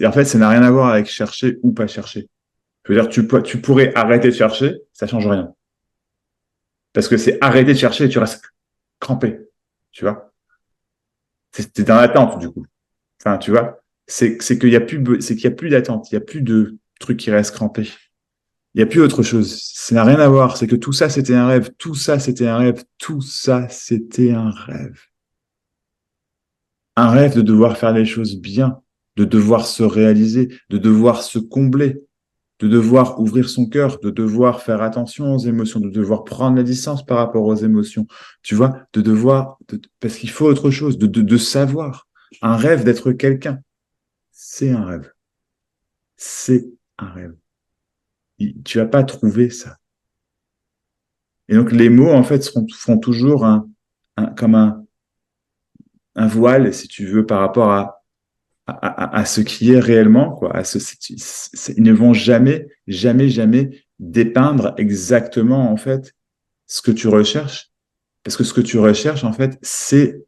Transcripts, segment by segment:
en fait, ça n'a rien à voir avec chercher ou pas chercher. Je veux dire, tu pourrais arrêter de chercher, ça change rien. Parce que c'est arrêter de chercher et tu restes crampé. Tu vois? T'es dans l'attente, du coup. Enfin, tu vois? C'est qu'il y a plus, c'est qu'il y a plus d'attente. Il y a plus de trucs qui restent crampés. Il y a plus autre chose. Ça n'a rien à voir. C'est que tout ça, c'était un rêve. Tout ça, c'était un rêve. Tout ça, c'était un rêve. Un rêve de devoir faire les choses bien, de devoir se réaliser, de devoir se combler, de devoir ouvrir son cœur, de devoir faire attention aux émotions, de devoir prendre la distance par rapport aux émotions. Tu vois, parce qu'il faut autre chose, de savoir. Un rêve d'être quelqu'un, c'est un rêve. C'est un rêve. Tu vas pas trouver ça. Et donc, les mots, en fait, feront toujours comme un voile, si tu veux, par rapport à ce qui est réellement, quoi. Ils ne vont jamais, jamais, jamais dépeindre exactement, en fait, ce que tu recherches. Parce que ce que tu recherches, en fait, c'est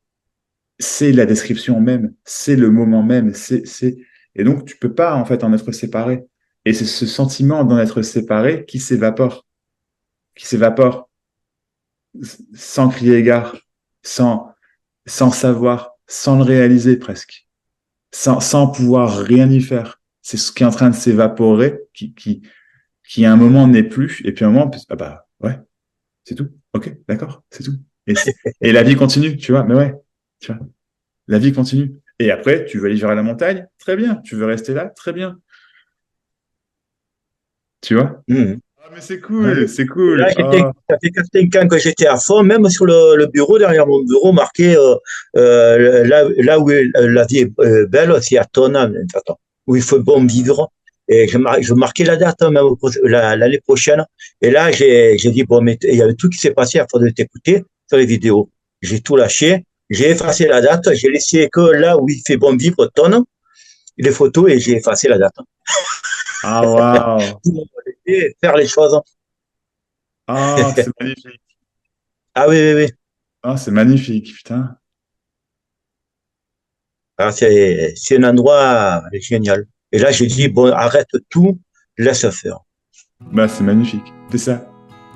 la description même, c'est le moment même, et donc, tu peux pas, en fait, en être séparé. Et c'est ce sentiment d'en être séparé qui s'évapore sans crier gare, sans, sans savoir, sans le réaliser presque, sans pouvoir rien y faire. C'est ce qui est en train de s'évaporer, qui à un moment n'est plus, et puis à un moment, ah bah ouais, c'est tout. Ok, d'accord, c'est tout. Et la vie continue, tu vois, mais ouais, tu vois, la vie continue. Et après, tu veux aller vers la montagne, très bien. Tu veux rester là, très bien. Tu vois? Mhm. Ah, mais c'est Ouais. cool, c'est Et là, cool. Oh. ça fait 4-5 ans que j'étais à fond, même sur le bureau, derrière mon bureau, marqué là où la vie est belle, c'est à Tona, où il faut bon vivre. Et je marquais la date, hein, même l'année prochaine. Et là, j'ai dit, bon, mais il y avait tout qui s'est passé à force de t'écouter sur les vidéos. J'ai tout lâché, j'ai effacé la date, j'ai laissé que là où il fait bon vivre, Tona, les photos, et j'ai effacé la date. Ah, waouh. Pour faire les choses. Ah, c'est magnifique. Ah oui, oui, oui. Ah, c'est magnifique, putain. Ah, c'est un endroit génial. Et là, j'ai dit, bon, arrête tout, laisse faire. Bah, c'est magnifique. C'est ça.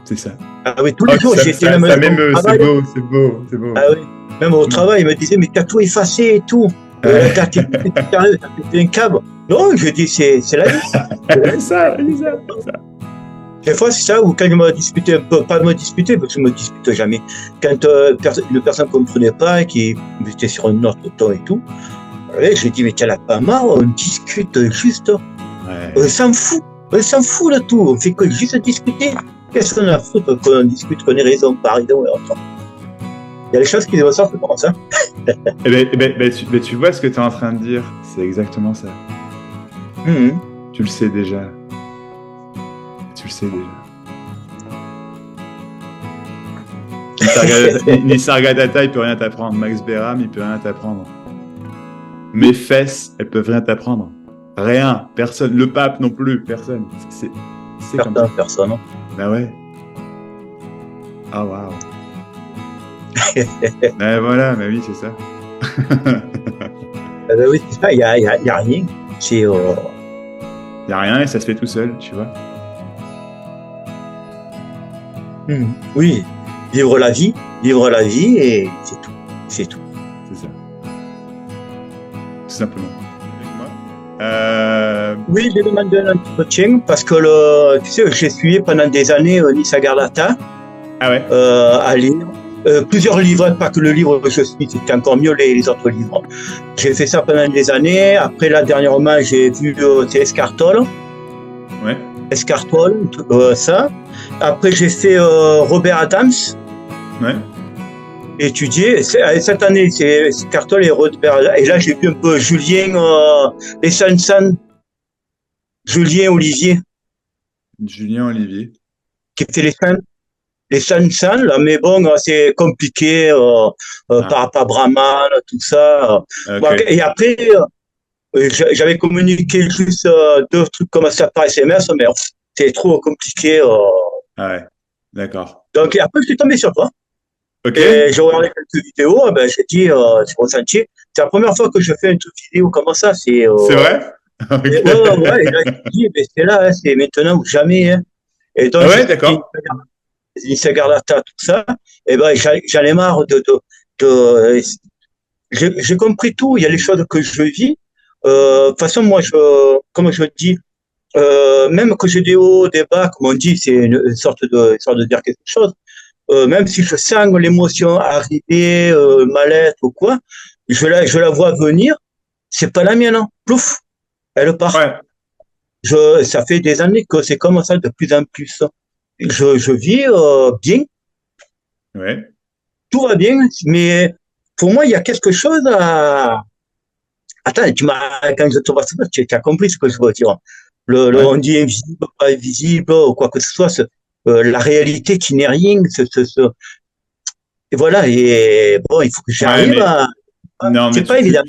C'est ça. Ah oui, tous Oh, les jours, j'étais même ça au m'émeut, c'est travail. beau, c'est beau, c'est beau. Ah oui, même au Mm. travail, il me disait, mais t'as tout effacé et tout. Ouais. T'es sérieux, t'as pété un câble. Non, je dis, c'est la vie. C'est la C'est vie. ça, c'est ça, c'est ça. Des fois, c'est ça, ou quand il m'a disputé un peu, pas de me disputer, parce que je me dispute jamais. Quand une personne ne comprenait pas, qui était sur un autre ton et tout, ouais, je dis, mais t'as la pas marre, on discute juste. On Ouais. s'en fout. On s'en fout de tout. On fait que juste discuter. Qu'est-ce qu'on a à foutre qu'on discute, qu'on ait raison, pas raison et autres. Il y a des choses qui ressortent comme ça. Tu vois ce que tu es en train de dire, c'est exactement ça. Mhm. Tu le sais déjà. Tu le sais déjà. Nisargadatta, il peut rien t'apprendre. Max Beram, il peut rien t'apprendre. Mes fesses, elles peuvent rien t'apprendre. Rien, personne. Le pape non plus, personne. C'est comme ça. Personne. Ben ouais. Ah waouh. Ben voilà, mais oui, c'est ça. Oui, c'est ça, il y a rien. C'est, Il n'y a rien et ça se fait tout seul, tu vois. oui, vivre la vie et c'est tout. C'est tout. C'est ça. Tout simplement. Oui, j'ai demandé un entretien parce que tu sais, j'ai suivi pendant des années Nisargadatta Ah ouais. à lire. Plusieurs livres, pas que le livre que je suis, c'était encore mieux les autres livres. J'ai fait ça pendant des années. Après, là, dernièrement, j'ai vu c'est Escartol. Ouais. Escartol, ça. Après, j'ai fait Robert Adams, Ouais. étudié. Cette année, c'est Escartol et Robert Adams. Et là, j'ai vu un peu Julien, les Sansan, Julien Olivier, Julien Olivier. qui fait les Sansan, là, mais bon, c'est compliqué Ah, par rapport à Brahman, tout ça. Bon, ok. et après, j'avais communiqué juste deux trucs comme ça par SMS, mais c'est trop compliqué. Ah ouais. D'accord. Donc, et après, je suis tombé sur toi. Ok. Et j'ai regardé quelques vidéos, ben, j'ai dit, c'est ressenti. C'est la première fois que je fais une truc vidéo comme ça. C'est vrai? Et ouais, ouais, ouais, et là, je me dis, mais c'est là, hein, c'est maintenant ou jamais, hein. Et Ah donc, ouais, j'ai d'accord. une Sagarlata, tout ça, et ben, j'en ai marre de, j'ai compris tout. Il y a les choses que je vis. De toute façon, moi, comme je dis, même que j'ai des hauts, des bas, comme on dit, c'est une sorte de dire quelque chose. Même si je sens l'émotion arriver, mal-être ou quoi, je la vois venir. C'est pas la mienne, hein. Plouf, elle part. Ouais, Ça fait des années que c'est comme ça de plus en plus. Je vis bien, ouais. tout va bien, mais pour moi, il y a quelque chose à. Attends, quand je te vois ça, tu as compris ce que je veux dire. Ouais. On dit invisible, pas invisible, ou quoi que ce soit, la réalité qui n'est rien, et voilà, et bon, il faut que Ouais, j'arrive mais à. non, mais C'est pas évident.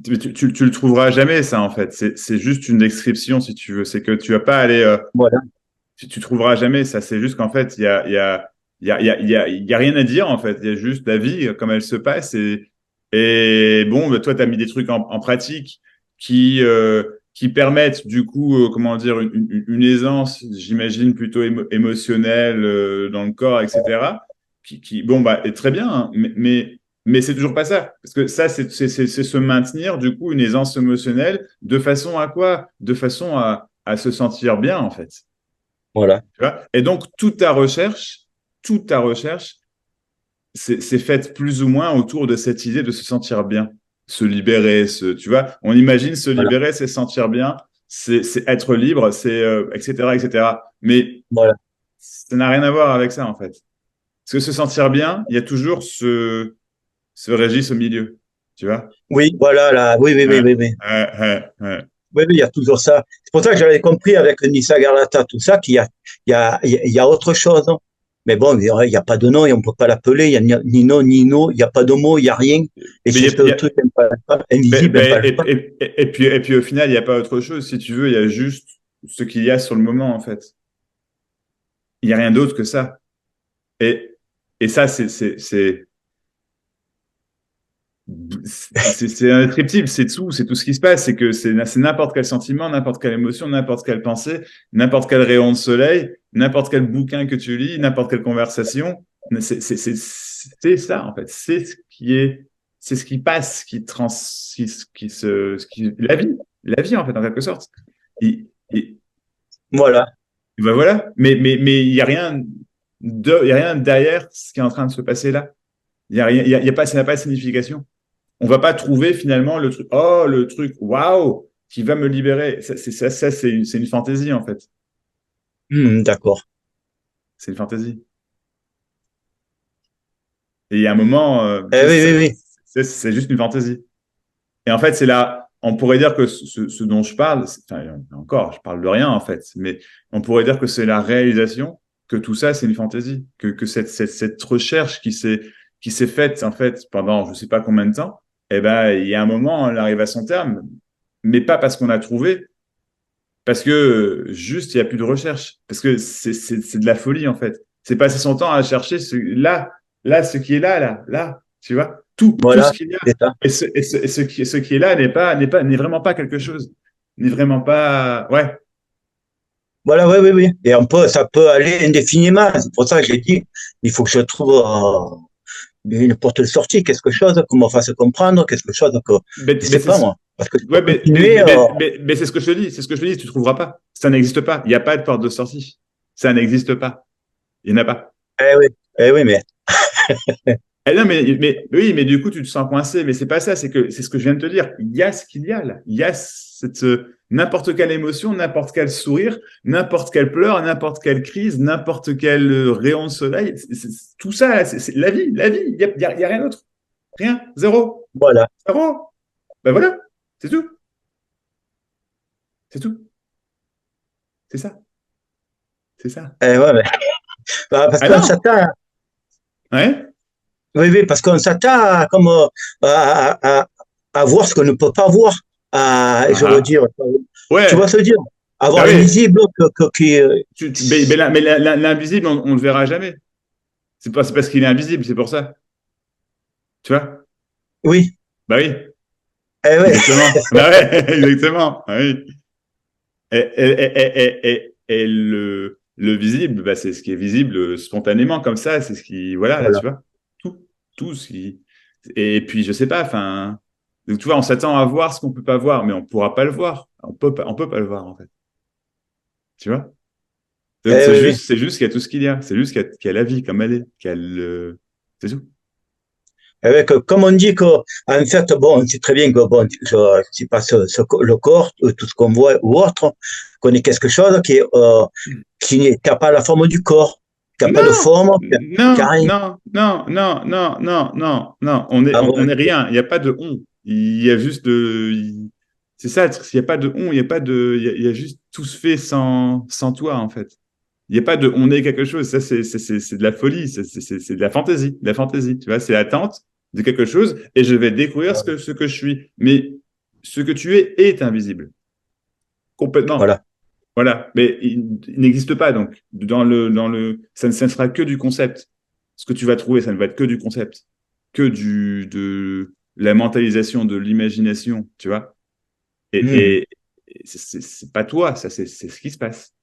tu le trouveras jamais, ça, en fait. C'est juste une description, si tu veux. C'est que tu vas pas aller. Voilà, Tu trouveras jamais ça. C'est juste qu'en fait, il y a rien à dire, en fait. Il y a juste la vie, comme elle se passe. Et bon, bah, toi, tu as mis des trucs en pratique qui permettent, du coup, comment dire, une aisance, j'imagine, plutôt émotionnelle dans le corps, etc. Bon, bah, est très bien, hein, mais c'est toujours pas ça. Parce que ça, c'est se maintenir, du coup, une aisance émotionnelle de façon à quoi? De façon à se sentir bien, en fait. voilà, Tu vois. Et donc, toute ta recherche, c'est faite plus ou moins autour de cette idée de se sentir bien, se libérer. Tu vois, on imagine se voilà, libérer, c'est se sentir bien, c'est être libre, etc., etc. Mais voilà. ça n'a rien à voir avec ça, en fait. Parce que se sentir bien, il y a toujours ce régis au milieu. Tu vois? Oui, voilà, là, oui, oui, oui, Ouais, oui, oui. ouais. Oui, oui, il y a toujours ça. C'est pour ça que j'avais compris avec Nissa Garlata, tout ça, il y a autre chose, hein. Mais bon, il y a pas de nom et on peut pas l'appeler. Il y a ni non, ni no. Il y a pas de mot, il y a rien. Et Mais c'est ce truc invisible, impalpable. et puis au final, il n'y a pas autre chose. Si tu veux, il y a juste ce qu'il y a sur le moment, en fait. Il n'y a rien d'autre que ça. Et, et ça, c'est indescriptible, c'est tout ce qui se passe. C'est que c'est n'importe quel sentiment, n'importe quelle émotion, n'importe quelle pensée, n'importe quel rayon de soleil, n'importe quel bouquin que tu lis, n'importe quelle conversation. C'est ça, en fait. C'est ce qui passe, la vie, en fait, en quelque sorte. Et, et, Voilà. ben voilà. Mais il n'y a rien il y a rien derrière ce qui est en train de se passer là. Il y a rien, il y a pas, ça n'a pas de signification. On va pas trouver finalement le truc, waouh, qui va me libérer. C'est une fantaisie en fait. D'accord. C'est une fantaisie. Et il y a un moment, Oui, oui, oui. c'est juste une fantaisie. Et en fait, c'est là, on pourrait dire que ce dont je parle, enfin, encore, je parle de rien en fait, mais on pourrait dire que c'est la réalisation que tout ça, c'est une fantaisie, que cette recherche qui s'est faite en fait pendant je sais pas combien de temps, eh ben, il y a un moment, elle arrive à son terme, mais pas parce qu'on a trouvé, parce que juste, il n'y a plus de recherche, parce que c'est de la folie en fait. C'est passer son temps à chercher là, ce qui est là, tu vois, tout ce Voilà. qu'il y a. C'est ça. Et ce qui est là n'est vraiment pas quelque chose, n'est vraiment pas, ouais, Voilà, oui, oui, oui. Et ça peut aller indéfiniment. C'est pour ça que j'ai dit, il faut que je trouve une porte de sortie, quelque chose qu'on me fasse comprendre, quelque chose que, je mais sais pas moi. Parce que je peux ouais, continuer. mais c'est ce que je te dis, c'est ce que je te dis, tu trouveras pas, ça n'existe pas, il n'y a pas de porte de sortie, ça n'existe pas, il n'y en a pas. Oui, mais Eh non, mais oui, mais du coup, tu te sens coincé. Mais c'est pas ça, c'est ce que je viens de te dire. Il y a ce qu'il y a là. Il y a n'importe quelle émotion, n'importe quel sourire, n'importe quelle pleur, n'importe quelle crise, n'importe quel rayon de soleil. Tout ça, là, c'est la vie, la vie. Il y a rien d'autre. Rien. Zéro. voilà. Zéro. Ben voilà. C'est tout. C'est tout. C'est ça. C'est ça. Ouais, mais, parce Ah qu'on non. s'attend, Ouais. oui, oui, parce qu'on s'attend comme à voir ce qu'on ne peut pas voir. Ah Je veux ah. dire, tu vois Ouais. ce que je veux dire? Ben Avoir oui. invisible qui, Mais l'invisible, on le verra jamais. C'est parce qu'il est invisible, c'est pour ça. Tu vois? oui, Bah oui, ouais. exactement. Bah ouais, exactement. Ah oui. Et le visible, bah, c'est ce qui est visible spontanément comme ça, c'est ce qui, voilà, là, Voilà. tu vois, tout ce qui, et puis je sais pas, enfin, donc tu vois, on s'attend à voir ce qu'on peut pas voir, mais on pourra pas le voir, on peut pas le voir en fait, tu vois. Donc Oui, oui. c'est juste qu'il y a tout ce qu'il y a, c'est juste qu'il y a la vie comme elle est, c'est tout. Avec, comme on dit que, en fait, bon, on sait très bien que, bon, je sais pas le corps, tout ce qu'on voit ou autre, qu'on est quelque chose qui n'a pas la forme du corps, qui n'a pas de Non, forme, qui a non, rien. non, non, non, non, non, non, non. Ah bon, On est rien. Il n'y a pas de on. Il y a juste de. C'est ça. Il n'y a pas de on. Il y a pas de. Il y a juste tout se fait sans toi en fait. Il n'y a pas de on est quelque chose. Ça c'est de la folie. C'est de la fantaisie. De la fantaisie. Tu vois, c'est l'attente de quelque chose et je vais découvrir ce que je suis. Mais ce que tu es est invisible complètement. voilà. Voilà, mais il n'existe pas donc ça ne sera que du concept. Ce que tu vas trouver, ça ne va être que du concept, que de la mentalisation, de l'imagination, tu vois. Hmm. Et c'est pas toi, ça c'est ce qui se passe.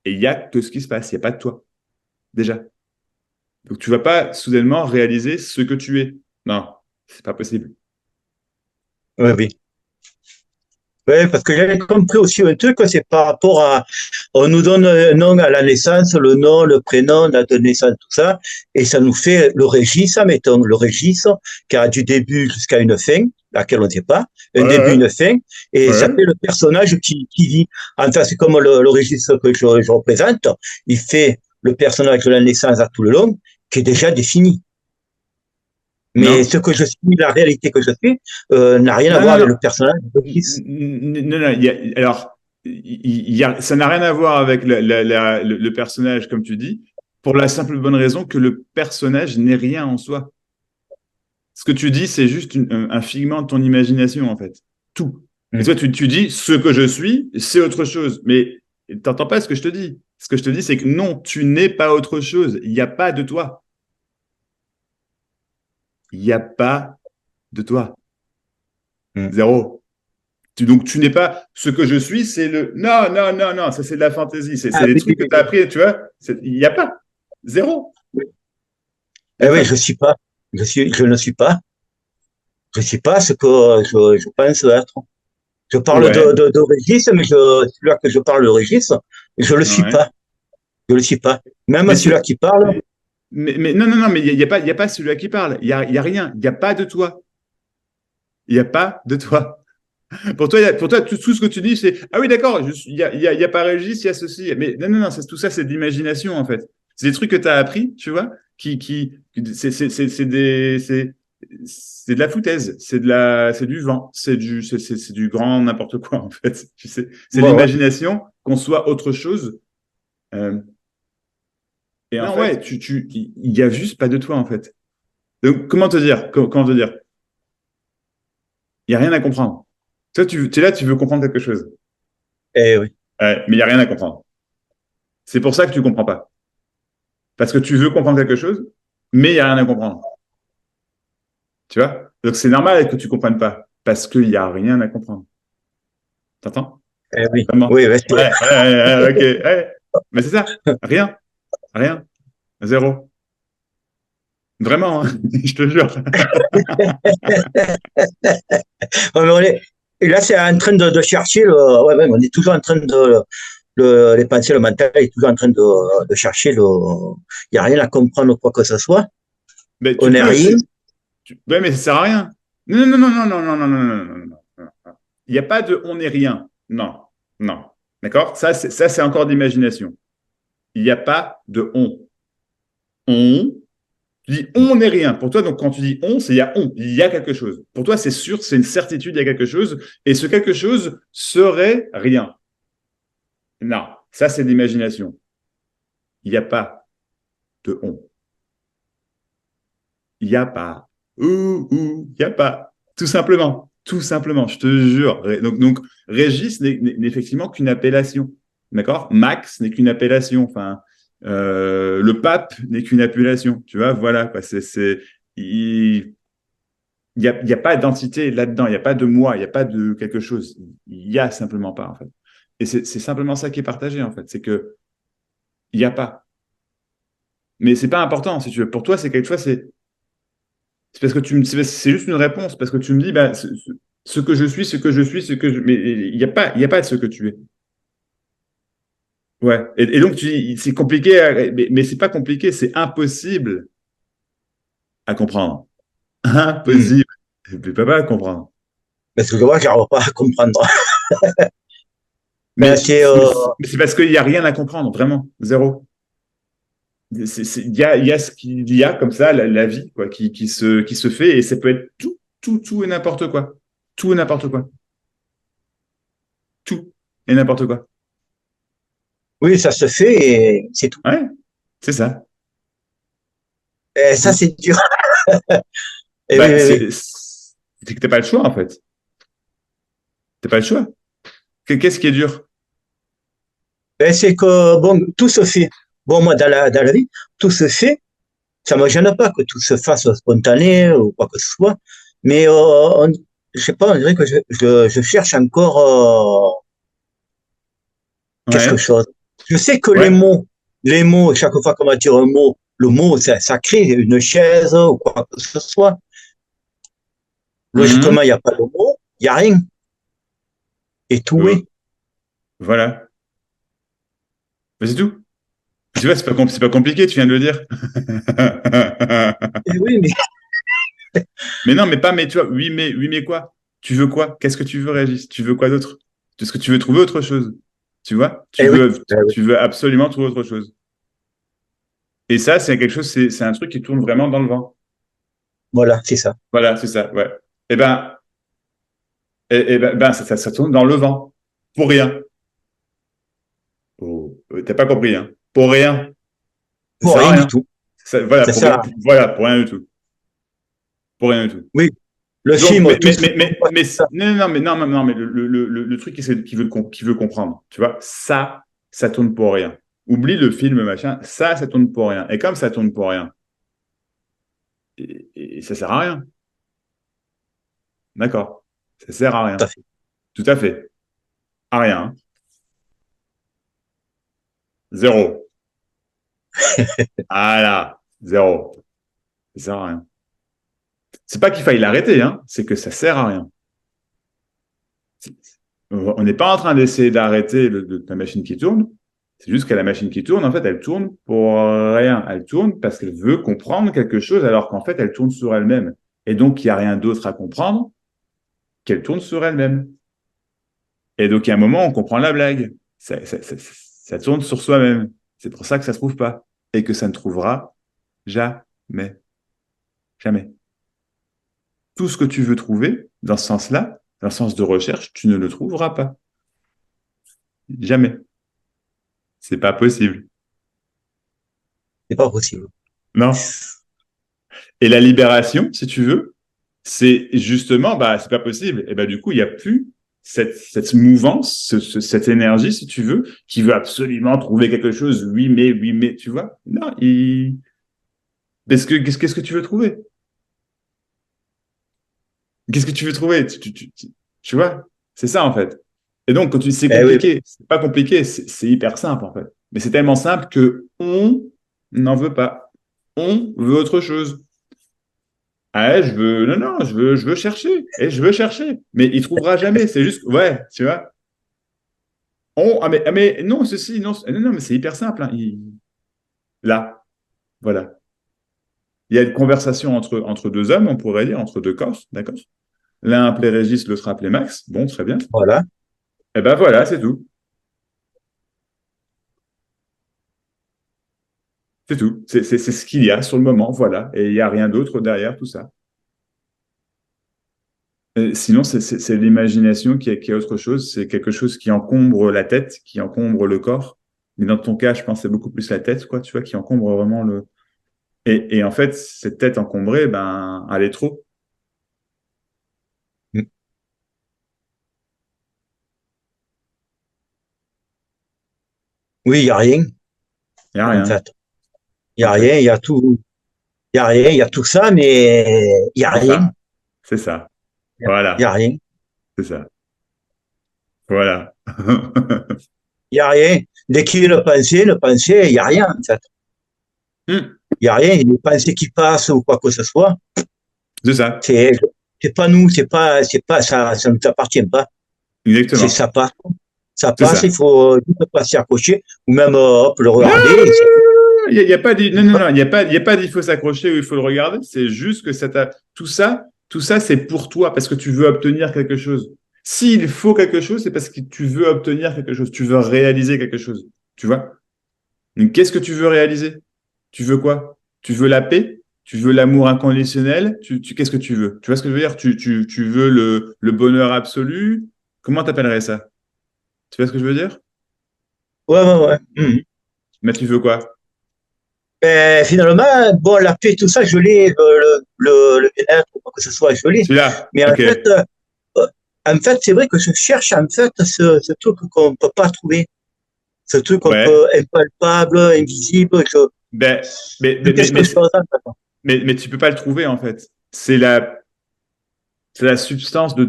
Et il y a que ce qui se passe, il y a pas de toi déjà. Donc tu vas pas soudainement réaliser ce que tu es. Non, c'est pas possible. Oui, oui. Oui, parce que j'avais compris aussi un truc, c'est par rapport à, on nous donne un nom à la naissance, le nom, le prénom, date de naissance, tout ça, et ça nous fait le registre, mettons, le registre, qui a du début jusqu'à une fin, laquelle on ne sait pas, un Ouais, début, ouais, une fin, et ça ouais. fait le personnage qui vit. Enfin, c'est comme le registre que je représente, il fait le personnage de la naissance à tout le long, qui est déjà défini. Mais Non, ce que je suis, la réalité que je suis, n'a rien à non, voir non, avec non. le personnage de Régis. Non, non, alors, ça n'a rien à voir avec le personnage, comme tu dis, pour la simple bonne raison que le personnage n'est rien en soi. Ce que tu dis, c'est juste un figment de ton imagination, en fait. Tout. Et toi, tu dis, ce que je suis, c'est autre chose. Mais t'entends pas ce que je te dis. Ce que je te dis, c'est que non, tu n'es pas autre chose. Il n'y a pas de toi. Il n'y a pas de toi. Mm. Zéro. Donc, tu n'es pas ce que je suis, c'est le. Non, non, non, non, ça c'est de la fantaisie. C'est Ah des oui, oui, trucs que oui, tu as appris, tu vois. Il n'y a pas. Zéro. oui. Il n'y Eh a oui, pas. je ne suis pas, je suis pas ce que je pense être. Je parle Ouais, de Régis, mais celui-là que je parle de Régis, je le suis ouais. pas, je le suis pas. Même Mais celui-là c'est. qui parle, Mais non, non, non, mais il y a pas celui-là qui parle. Il y a rien. Il n'y a pas de toi. Il n'y a pas de toi. Pour toi tout ce que tu dis, c'est ah oui, d'accord, il y a pas Régis, il y a ceci. Mais non, non, non, tout ça, c'est de l'imagination, en fait. C'est des trucs que tu as appris, tu vois, c'est de la foutaise, c'est du vent, c'est du grand n'importe quoi, en fait. Tu sais, c'est bon, ouais, l'imagination qu'on soit autre chose. Euh, et en non, ouais, fait, il y a juste pas de toi, en fait. Donc, comment te dire? Comment te dire? Il n'y a rien à comprendre. Toi, tu es là, tu veux comprendre quelque chose. eh oui, Ouais, mais il n'y a rien à comprendre. C'est pour ça que tu comprends pas. Parce que tu veux comprendre quelque chose, mais il n'y a rien à comprendre. Tu vois? Donc c'est normal que tu comprennes pas. Parce qu'il n'y a rien à comprendre. T'entends? eh oui, Vraiment? oui, oui, Ok. Ouais. Mais c'est ça. Rien. Rien. Zéro. Vraiment, hein. Je te jure. et là, c'est en train de chercher, ouais, ouais, on est toujours en train les pensées, le mental est toujours en train de chercher il n'y a rien à comprendre quoi que ce soit. Mais On tu n'est peux. rien. Ouais, mais ça sert à rien. Non, non, non, non, non, non, non, non, non, non, non, non. Il n'y a pas de on n'est rien. Non. Non. D'accord? Ça, c'est encore d'imagination. Il n'y a pas de on. On, tu dis on n'est rien. Pour toi, donc quand tu dis on, c'est il y a on, il y a quelque chose. Pour toi, c'est sûr, c'est une certitude, il y a quelque chose, et ce quelque chose serait rien. Non, ça c'est de l'imagination. Il n'y a pas de on. Il n'y a pas. Il n'y a pas. Tout simplement. Tout simplement, je te jure. Donc Régis n'est effectivement qu'une appellation. D'accord? Max n'est qu'une appellation. Enfin, le pape n'est qu'une appellation. Tu vois, voilà. Quoi. Il, il y a pas d'entité là-dedans, il n'y a pas de moi, il n'y a pas de quelque chose. Il y a simplement pas, en fait. Et c'est simplement ça qui est partagé, en fait. C'est que il n'y a pas. Mais c'est pas important, si tu veux. Pour toi, c'est quelque chose, c'est parce que c'est juste une réponse, parce que tu me dis, bah, ce que je suis, ce que je suis, ce que je, mais il y a pas de ce que tu es. Ouais. Et donc, tu dis, c'est compliqué, mais c'est pas compliqué, c'est impossible à comprendre. Hmm. Impossible. Tu peux pas à comprendre. Parce que moi, j'arrive pas à comprendre. Ben, Mais, c'est, mais c'est parce qu'il n'y a rien à comprendre, vraiment. Zéro. Il y a ce qu'il y a comme ça, la vie, quoi, qui se fait, et ça peut être tout et n'importe quoi. Tout et n'importe quoi. Tout et n'importe quoi. oui, ça se fait et c'est tout. Ouais, c'est ça. Et C'est ça, tout. c'est dur. Et oui, Bah, oui, oui. c'est que t'as pas le choix, en fait. T'as pas le choix. Qu'est-ce qui est dur? Ben, c'est que, bon, tout se fait. Bon, moi, dans la vie, tout se fait. Ça me gêne pas que tout se fasse spontané ou quoi que ce soit. Mais, je sais pas, on dirait que je cherche encore, quelque Ouais, chose. Je sais que ouais. les mots, chaque fois qu'on va dire un mot, le mot, ça crée une chaise ou quoi que ce soit. Logiquement, il Mhm. n'y a pas de mot, il n'y a rien. Et tout Euh, est. voilà. Mais c'est tout. Tu vois, c'est pas compliqué, tu viens de le dire. Et oui, mais Mais non, mais pas, mais tu vois, oui, mais quoi? Tu veux quoi? Qu'est-ce que tu veux, Régis? Tu veux quoi d'autre? Est-ce que tu veux trouver autre chose? Tu vois? eh oui, eh oui. Tu veux absolument trouver autre chose. Et ça, c'est quelque chose, c'est un truc qui tourne vraiment dans le vent. Voilà, c'est ça. Voilà, c'est ça, ouais. Eh ben, ça tourne dans le vent. Pour rien. Oh, t'as pas compris, hein? Pour rien. Ça Pour sert à rien du rien. tout. Voilà, Ça sert à rien. voilà, pour rien du tout. Pour rien du tout. Oui, le Donc, film, tout ce non, non, mais non, non, non, mais le truc qui veut comprendre, tu vois, ça tourne pour rien. Oublie le film, machin, ça tourne pour rien. Et comme ça tourne pour rien, et ça sert à rien, d'accord? Ça sert à tout à rien. fait. Tout à fait. À rien. Hein. Zéro. Ah là, zéro. Ça sert à rien. C'est pas qu'il faille l'arrêter, hein, c'est que ça sert à rien. On n'est pas en train d'essayer d'arrêter la machine qui tourne. C'est juste que la machine qui tourne, en fait, elle tourne pour rien. Elle tourne parce qu'elle veut comprendre quelque chose, alors qu'en fait, elle tourne sur elle-même. Et donc, il n'y a rien d'autre à comprendre qu'elle tourne sur elle-même. Et donc, il y a un moment, on comprend la blague. Ça tourne sur soi-même. C'est pour ça que ça ne se trouve pas. Et que ça ne trouvera jamais. Jamais. Tout ce que tu veux trouver, dans ce sens-là, dans le sens de recherche, tu ne le trouveras pas. Jamais. C'est pas possible. C'est pas possible. Non. Et la libération, si tu veux, c'est justement, bah, c'est pas possible. Et bah, du coup, il n'y a plus cette mouvance, cette énergie, si tu veux, qui veut absolument trouver quelque chose. Oui, mais, tu vois. Non, qu'est-ce que tu veux trouver? Qu'est-ce que tu veux trouver? Tu vois? C'est ça, en fait. Et donc, quand tu dis c'est Eh oui, oui. compliqué, c'est pas compliqué, c'est hyper simple, en fait. Mais c'est tellement simple que on n'en veut pas. On veut autre chose. Ah, non, non, je veux chercher. Et je veux chercher. Mais il trouvera jamais. C'est juste, ouais, tu vois. Mais non, ceci, non, non, non, mais c'est hyper simple. Hein. Là, voilà. Il y a une conversation entre deux hommes, on pourrait dire, entre deux corps, d'accord? L'un appelé Régis, l'autre appelé Max. Bon, très bien. Voilà. Et ben voilà, c'est tout. C'est tout. C'est ce qu'il y a sur le moment, voilà. Et il n'y a rien d'autre derrière tout ça. Sinon, c'est l'imagination qui est autre chose. C'est quelque chose qui encombre la tête, qui encombre le corps. Mais dans ton cas, je pense que c'est beaucoup plus la tête, quoi, tu vois, qui encombre vraiment le. Et en fait, cette tête encombrée, ben, elle est trop. Mm. Oui, il n'y a rien, Il n'y a en rien, fait. Il n'y en a rien, fait. il y a tout. Il y a rien, il y a tout ça, mais il n'y a C'est rien. ça. C'est ça. Il y a Voilà. rien. C'est ça. Voilà. Il n'y a rien. Dès qu'il y a une pensée, il n'y a rien, en fait. Hmm, Il n'y a rien. Une pensée qui passe ou quoi que ce soit, c'est ça, c'est, c'est pas nous, ça ne nous appartient pas. C'est exactement. ça passe. Ça C'est passe, il ça. faut juste pas s'y accrocher, ou même, hop, le Non, regarder, et c'est tout. y a pas non, non, non, il y a pas d'il faut s'accrocher ou il faut le regarder. C'est juste que tout ça, c'est pour toi parce que tu veux obtenir quelque chose. S'il faut quelque chose, c'est parce que tu veux obtenir quelque chose. Tu veux réaliser quelque chose. Tu vois? Donc, qu'est-ce que tu veux réaliser? Tu veux quoi? Tu veux la paix? Tu veux l'amour inconditionnel? Qu'est-ce que tu veux? Tu vois ce que je veux dire? Tu veux le bonheur absolu? Comment t'appellerais ça? Tu vois ce que je veux dire? Ouais, ouais, ouais. Mhm. Mais tu veux quoi? Ben, finalement, bon, la paix, tout ça, je l'ai, le bien-être, ou quoi que ce soit, je l'ai. Celui-là. Mais Ok. euh, en fait, c'est vrai que je cherche, en fait, ce truc qu'on ne peut pas trouver. Ce truc un Ouais. peu impalpable, invisible, Ben, quelque chose, en fait. mais tu peux pas le trouver, en fait. C'est la substance de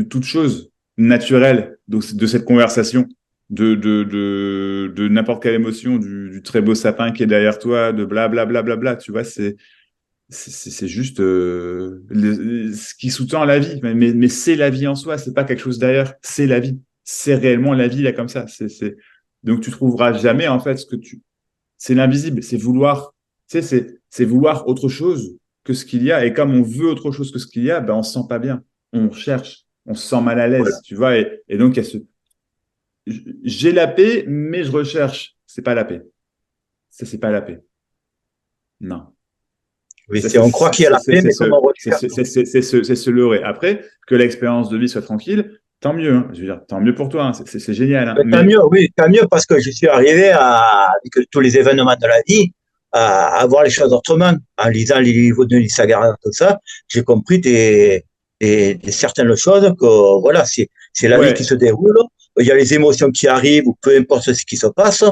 toute chose naturelle de cette conversation, de n'importe quelle émotion, du très beau sapin qui est derrière toi, de blablabla, bla, bla, bla, bla, tu vois, c'est juste ce qui sous-tend la vie. Mais c'est la vie en soi, c'est pas quelque chose derrière, c'est la vie. C'est réellement la vie, là, comme ça. Donc, tu trouveras jamais, en fait, c'est l'invisible, c'est vouloir, tu sais, c'est vouloir autre chose que ce qu'il y a. Et comme on veut autre chose que ce qu'il y a, ben on se sent pas bien. On cherche, on se sent mal à Voilà. l'aise, tu vois. Et donc, il y a j'ai la paix, mais je recherche. C'est pas la paix. Ça, c'est pas la paix. Non. Oui, on croit qu'il y a la paix, mais comme on recherche. C'est se leurrer. Après, que l'expérience de vie soit tranquille, tant mieux, hein. Je veux dire, tant mieux pour toi, hein. C'est génial, hein. Mais tant Mais mieux, oui, tant mieux parce que je suis arrivé avec tous les événements de la vie, à voir les choses autrement. En lisant les livres de Nisagara, tout ça, j'ai compris certaines choses que, voilà, c'est la vie qui se ouais, déroule. Il y a les émotions qui arrivent ou peu importe ce qui se passe.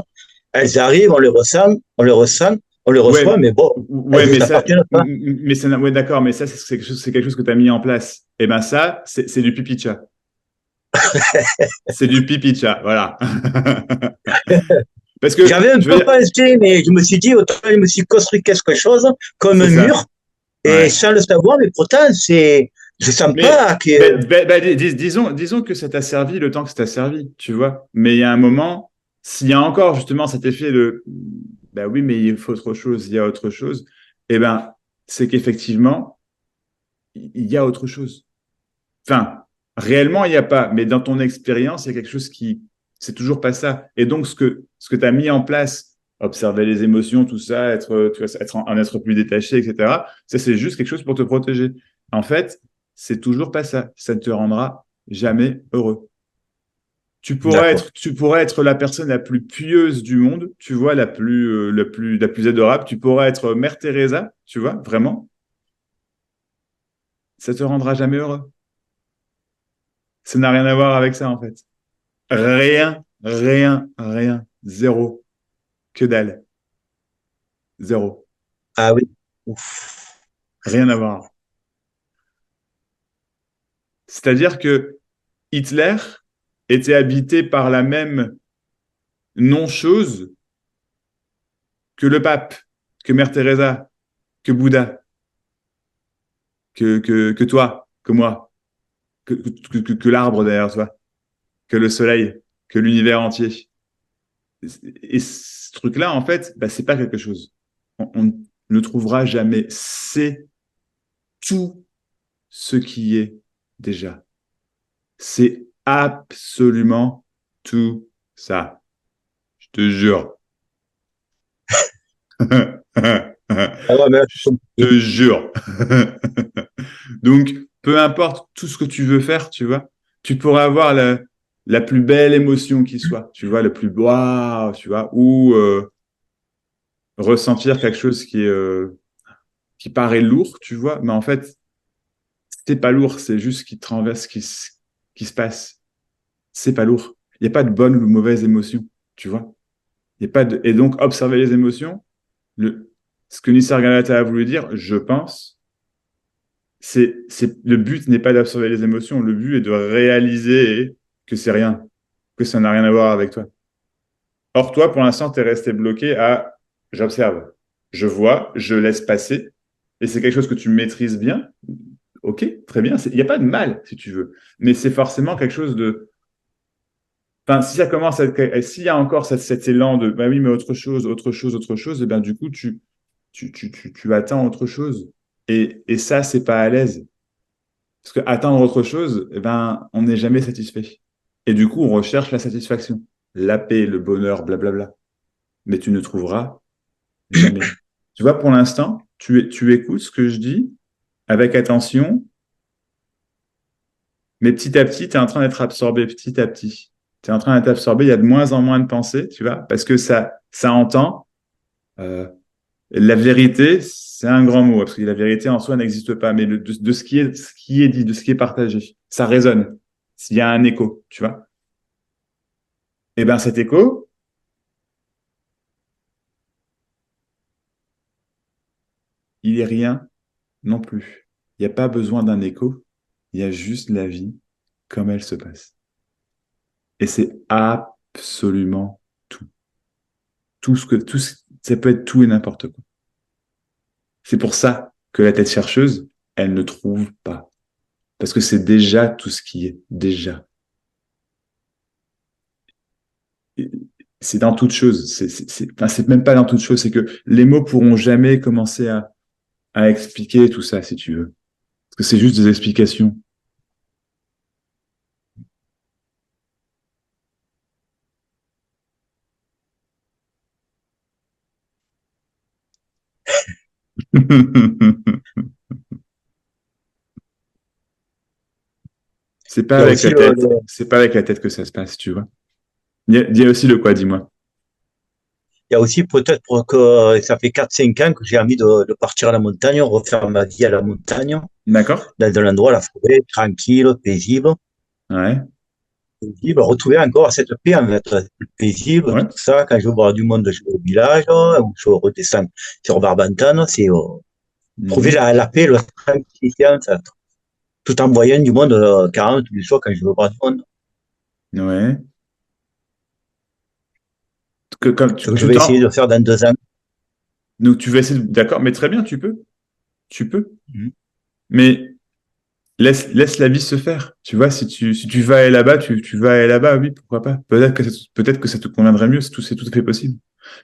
Elles arrivent, on les reçoit, ouais, mais bon, elles ouais, ne mais nous ça, appartiennent pas. mais ça, ouais, d'accord, mais ça, c'est quelque chose que tu as mis en place. Et ben ça, c'est du pipi de chat. C'est du pipi de chat, voilà. Parce que, J'avais un je veux peu dire, pensé, mais je me suis dit, autant je me suis construit quelque chose comme c'est un mur, ça, et ouais. sans le savoir, mais pourtant, je sens pas Mais, que, disons que ça t'a servi le temps que ça t'a servi, tu vois. Mais il y a un moment, s'il y a encore justement cet effet de, bah oui, mais il faut autre chose, il y a autre chose, eh ben, c'est qu'effectivement, il y a autre chose. Enfin, réellement, il n'y a pas, mais dans ton expérience, il y a quelque chose c'est toujours pas ça. Et donc, ce que tu as mis en place, observer les émotions, tout ça, tu vois, un être plus détaché, etc., ça, c'est juste quelque chose pour te protéger. En fait, c'est toujours pas ça. Ça ne te rendra jamais heureux. d'accord. Tu pourrais être la personne la plus pieuse du monde, tu vois, la plus adorable. Tu pourrais être Mère Teresa, tu vois, vraiment. Ça te rendra jamais heureux. Ça n'a rien à voir avec ça, en fait. Rien, rien, rien. Zéro. Que dalle. Zéro. Ah oui. Ouf. Rien à voir. C'est-à-dire que Hitler était habité par la même non-chose que le pape, que Mère Teresa, que Bouddha, que toi, que moi, que l'arbre derrière toi, que le soleil, que l'univers entier. Et ce truc-là, en fait, bah, c'est pas quelque chose. On ne trouvera jamais. C'est tout ce qui est déjà. C'est absolument tout ça. Je te jure. Ah ouais, mais là, c'est Je compliqué. te jure. Donc, peu importe tout ce que tu veux faire, tu vois, tu pourrais avoir la plus belle émotion qui soit, tu vois, le plus waouh, tu vois, ou ressentir quelque chose qui paraît lourd, tu vois, mais en fait, c'est pas lourd, c'est juste ce qui te renverse, qui se passe. C'est pas lourd. Il n'y a pas de bonne ou de mauvaise émotion, tu vois. Il y a pas de... Et donc, observer les émotions, ce que Nisargadatta a voulu dire, je pense, le but n'est pas d'observer les émotions, le but est de réaliser que c'est rien. que ça n'a rien à voir avec toi. Or, toi, pour l'instant, tu es resté bloqué à j'observe, je vois, je laisse passer, et c'est quelque chose que tu maîtrises bien. Ok, très bien. Il n'y a pas de mal, si tu veux. Mais c'est forcément quelque chose de. Enfin, si ça commence à être. S'il y a encore cet élan de bah oui, mais autre chose, autre chose, autre chose, et ben du coup, tu attends autre chose. Et ça, c'est pas à l'aise. Parce que atteindre autre chose, eh ben, on n'est jamais satisfait. Et du coup, on recherche la satisfaction, la paix, le bonheur, blablabla. Mais tu ne trouveras jamais. Tu vois, pour l'instant, tu écoutes ce que je dis avec attention, mais petit à petit, tu es en train d'être absorbé petit à petit. Tu es en train d'être absorbé, il y a de moins en moins de pensées, tu vois, parce que ça entend. euh, la vérité, c'est un grand mot, parce que la vérité en soi n'existe pas, mais de ce qui est dit, de ce qui est partagé, ça résonne. S'il y a un écho, tu vois. Et bien cet écho, il est rien non plus. Il n'y a pas besoin d'un écho, il y a juste la vie comme elle se passe. Et c'est absolument tout. Ça peut être tout et n'importe quoi. C'est pour ça que la tête chercheuse, elle ne trouve pas. Parce que c'est déjà tout ce qui est, déjà. C'est dans toute chose. Enfin, c'est même pas dans toute chose, c'est que les mots pourront jamais commencer à expliquer tout ça, si tu veux. Parce que c'est juste des explications. C'est pas Il y a avec aussi la tête, c'est pas avec la tête que ça se passe, tu vois. Il y a aussi le quoi, dis-moi. il y a aussi peut-être pour que ça fait 4 5 ans que j'ai envie de partir à la montagne, refaire ma vie à la montagne, D'accord? dans un endroit, la forêt, tranquille, Ouais, paisible, retrouver encore cette paix, en fait, paisible, ouais. tout ça. Quand je veux voir du monde, je vais au village, ou je redescends sur Barbantane, c'est trouver Mhm. la paix, la tranquillité, en fait, tout en voyant du monde, carrément tous les jours quand je veux voir du monde. Ouais. Comme Ce que je tu vais essayer t'en, de faire dans 2 ans. donc tu vas essayer, d'accord, mais très bien, tu peux. Mhm. Mais laisse la vie se faire. Tu vois, si tu vas aller là-bas, tu vas aller là-bas, oui, pourquoi pas. Peut-être que ça te conviendrait mieux, c'est tout à fait possible.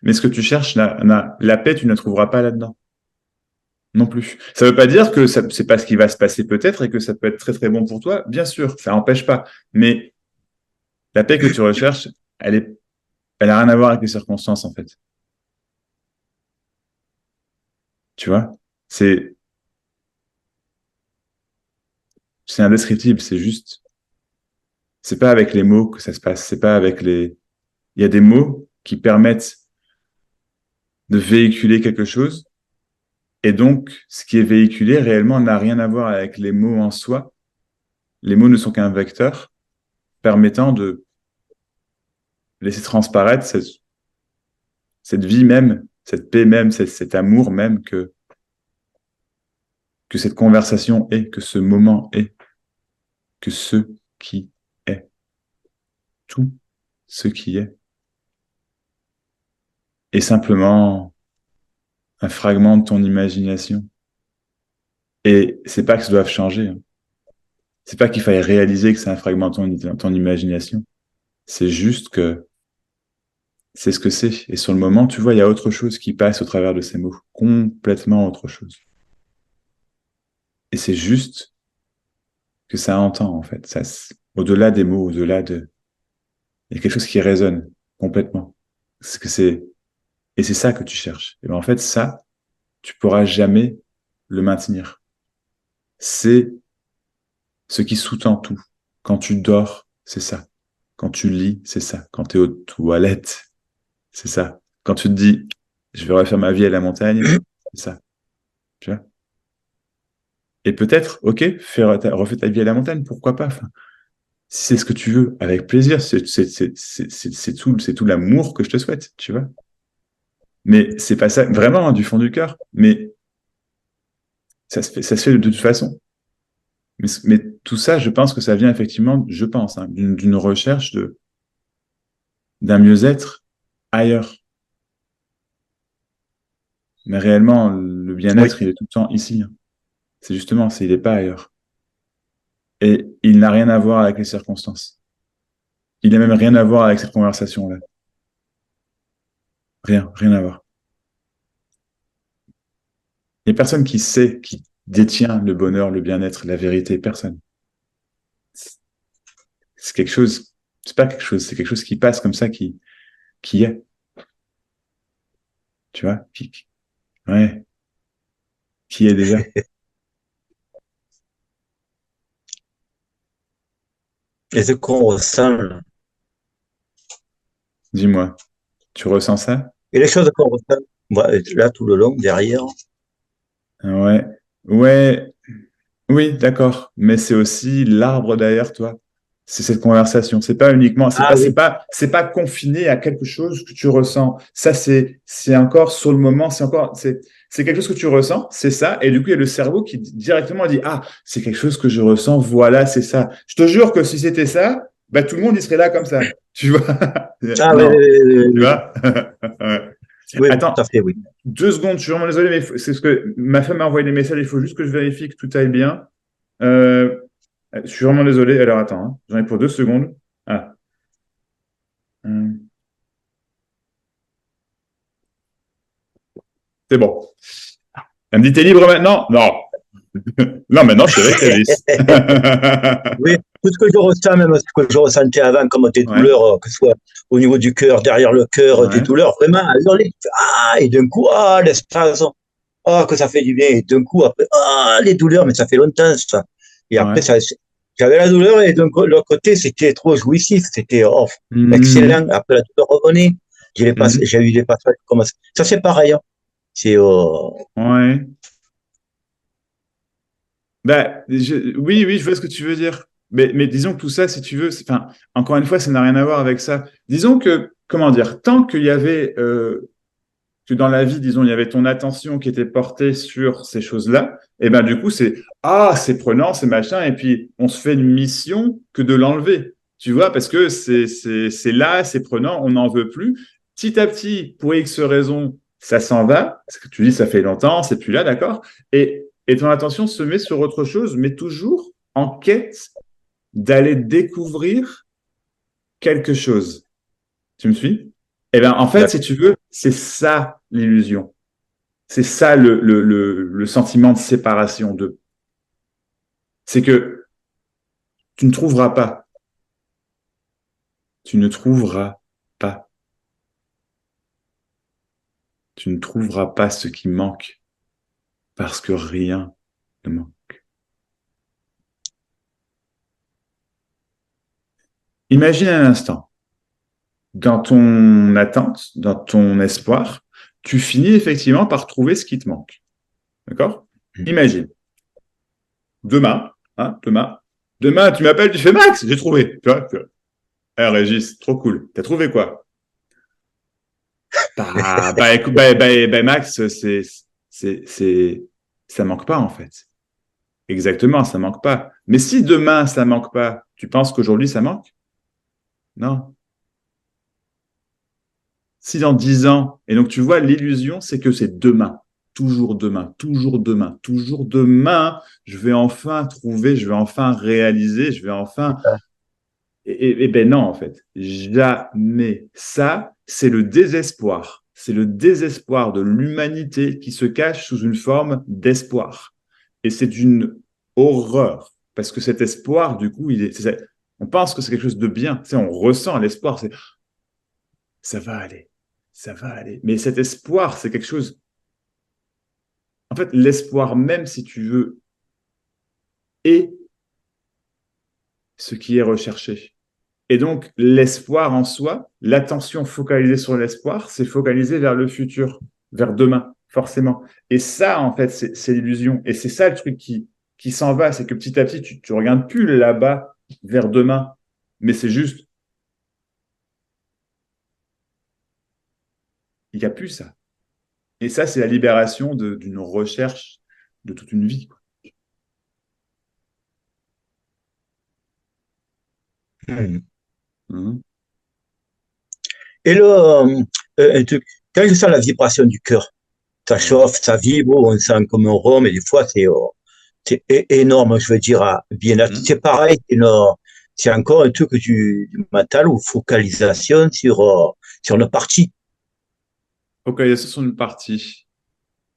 Mais ce que tu cherches, la paix, tu ne la trouveras pas là-dedans. Non plus. Ça veut pas dire que c'est pas ce qui va se passer peut-être et que ça peut être très très bon pour toi. Bien sûr, ça n'empêche pas. Mais la paix que tu recherches, elle a rien à voir avec les circonstances, en fait. Tu vois? C'est, c'est indescriptible. C'est pas avec les mots que ça se passe. C'est pas avec les, il y a des mots qui permettent de véhiculer quelque chose. Et donc, ce qui est véhiculé réellement n'a rien à voir avec les mots en soi. Les mots ne sont qu'un vecteur permettant de laisser transparaître cette vie même, cette paix même, cet amour même que cette conversation est, que ce moment est, que ce qui est, tout ce qui est, est simplement un fragment de ton imagination. Et c'est pas que ça doive changer, hein. C'est pas qu'il faille réaliser que c'est un fragment de ton imagination. C'est juste que c'est ce que c'est. Et sur le moment, tu vois, il y a autre chose qui passe au travers de ces mots. Complètement autre chose. Et c'est juste que ça entend, en fait. Au-delà des mots, il y a quelque chose qui résonne complètement. C'est que c'est, et c'est ça que tu cherches. Et ben, en fait, ça, tu pourras jamais le maintenir. C'est ce qui sous-tend tout. Quand tu dors, c'est ça. Quand tu lis, c'est ça. Quand tu es aux toilettes, c'est ça. Quand tu te dis, je vais refaire ma vie à la montagne, c'est ça. Tu vois? Et peut-être, ok, refais ta vie à la montagne, pourquoi pas? Enfin, si c'est ce que tu veux, avec plaisir, c'est tout l'amour que je te souhaite, tu vois. Mais c'est pas ça, vraiment, hein, du fond du cœur. Mais ça se fait de toute façon. Mais tout ça, je pense que ça vient effectivement, je pense, hein, d'une recherche d'un mieux-être ailleurs. Mais réellement, le Oui. bien-être, il est tout le temps ici, hein. C'est justement, il n'est pas ailleurs. Et il n'a rien à voir avec les circonstances. Il n'a même rien à voir avec cette conversation-là. Rien, rien à voir. Il n'y a personne qui sait, qui détient le bonheur, le bien-être, la vérité. Personne. C'est quelque chose, c'est pas quelque chose, c'est quelque chose qui passe comme ça, qui est, tu vois, ouais, qui est déjà. Et ce qu'on ressent, là. Dis-moi, tu ressens ça? Et les choses qu'on ressent, moi, là, tout le long, derrière, Ouais, ouais, oui, d'accord. Mais c'est aussi l'arbre derrière toi. C'est cette conversation. C'est pas uniquement, ah oui, c'est pas confiné à quelque chose que tu ressens. Ça, c'est encore sur le moment, c'est quelque chose que tu ressens, c'est ça. Et du coup, il y a le cerveau qui directement dit, ah, c'est quelque chose que je ressens, voilà, c'est ça. Je te jure que si c'était ça, bah, tout le monde, il serait là comme ça. Tu vois? ah oui, Non. oui, oui, oui, Tu oui, vois? Ouais. oui, oui, tout Attends, à fait, oui. 2 secondes, je suis vraiment désolé, mais c'est ce que ma femme m'a envoyé des messages, il faut juste que je vérifie que tout aille bien. Euh, je suis vraiment désolé. Alors attends, hein. J'en ai pour 2 secondes. Ah. C'est bon. Elle me dit, t'es libre maintenant? Non. Non, maintenant, je suis avec la vis. Oui, tout ce que je ressens, même ce que je ressentais avant, comme des Ouais, douleurs, que ce soit au niveau du cœur, derrière le cœur, des ouais. douleurs, vraiment, ah, et d'un coup, ah, l'espace, ah, que ça fait du bien, et d'un coup, après, ah, les douleurs, mais ça fait longtemps, ça. Et après, Ouais. ça, j'avais la douleur, et d'un l'autre côté, c'était trop jouissif, c'était, oh, Mhm, excellent. Après, la douleur revenait. mhm. J'ai eu des passages comme ça. Ça, c'est pareil, hein. C'est, Ouais. Bah, oui, oui, je vois ce que tu veux dire. Mais disons que tout ça, si tu veux, enfin, encore une fois, ça n'a rien à voir avec ça. Disons que, comment dire, tant qu'il y avait que dans la vie, disons, il y avait ton attention qui était portée sur ces choses-là, et ben du coup, c'est prenant, c'est machin, et puis on se fait une mission que de l'enlever, tu vois, parce que c'est là, c'est prenant, on n'en veut plus. Petit à petit, pour X raisons, ça s'en va, parce que tu dis ça fait longtemps, c'est plus là, d'accord, et ton attention se met sur autre chose, mais toujours en quête d'aller découvrir quelque chose. Tu me suis? Eh bien, en fait, si d'accord. tu veux, c'est ça l'illusion. C'est ça le sentiment de séparation d'eux. C'est que tu ne trouveras pas. Tu ne trouveras pas. Tu ne trouveras pas ce qui manque parce que rien ne manque. Imagine un instant, dans ton attente, dans ton espoir, tu finis effectivement par trouver ce qui te manque. D'accord? Imagine, demain, hein, demain, tu m'appelles, tu fais Max, j'ai trouvé. Tu vois, eh, Régis, trop cool. T'as trouvé quoi? Écoute, Max, ça manque pas en fait. Exactement, ça manque pas. Mais si demain ça manque pas, tu penses qu'aujourd'hui ça manque? Non. Si dans 10 ans, et donc tu vois, l'illusion, c'est que c'est demain, toujours demain, toujours demain, toujours demain, je vais enfin trouver, je vais enfin réaliser, je vais enfin. Et ben non, en fait, jamais. Ça, c'est le désespoir. C'est le désespoir de l'humanité qui se cache sous une forme d'espoir. Et c'est une horreur. Parce que cet espoir, du coup, on pense que c'est quelque chose de bien. Tu sais, on ressent l'espoir, c'est ça va aller, ça va aller. Mais cet espoir, c'est quelque chose. En fait, l'espoir même, si tu veux, est ce qui est recherché. Et donc, l'espoir en soi, l'attention focalisée sur l'espoir, c'est focaliser vers le futur, vers demain, forcément. Et ça, en fait, c'est l'illusion. Et c'est ça le truc qui s'en va, c'est que petit à petit, tu regardes plus là-bas, vers demain, mais c'est juste, il n'y a plus ça. Et ça, c'est la libération d'une recherche de toute une vie, quoi. Mhm. Mhm. Et un truc, quand je sens la vibration du cœur, ça chauffe, ça vibre, on sent comme un rhum, mais des fois, c'est énorme, je veux dire, bien, Mhm. c'est pareil, c'est encore un truc du mental ou focalisation sur une partie, Focalisation sur une partie.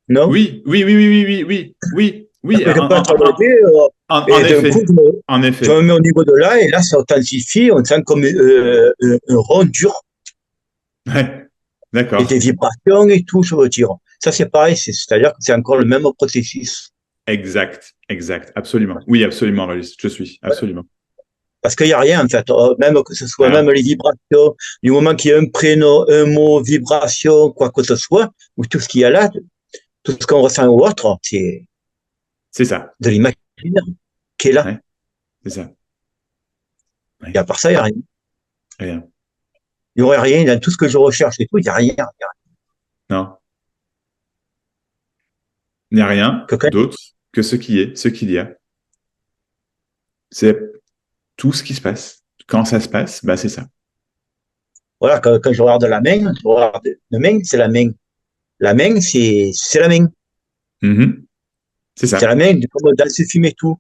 non? Oui, oui, oui, oui, oui, oui, oui, oui, Parce oui, que je peux te le dire, en et d'un coup, effet, en je me effet. mets au niveau de là, et là, ça intensifie, on sent comme un rond dur, Ouais, et des d'accord. vibrations et tout, je veux dire. Ça, c'est pareil, c'est-à-dire que c'est encore le même processus. Exact, exact, absolument. Oui, absolument, Régis, je suis, absolument. Parce qu'il n'y a rien, en fait. Même que ce soit même Rien. les vibrations, du moment qu'il y a un prénom, un mot, vibration, quoi que ce soit, ou tout ce qu'il y a là, tout ce qu'on ressent ou autre, c'est C'est ça. de l'imaginaire qui est là. Ouais, c'est ça. Et Ouais, à part ça, il n'y a rien. rien. Il n'y aurait rien dans tout ce que je recherche et tout, il n'y a rien. Non, il n'y a rien Que quand, d'autre que ce qui est, ce qu'il y a. C'est tout ce qui se passe. Quand ça se passe, bah c'est ça. voilà, quand je regarde la main, je regarde la main, c'est la main. La main, c'est la main. Mhm. C'est C'est la ça. main, comme dans ce film et tout.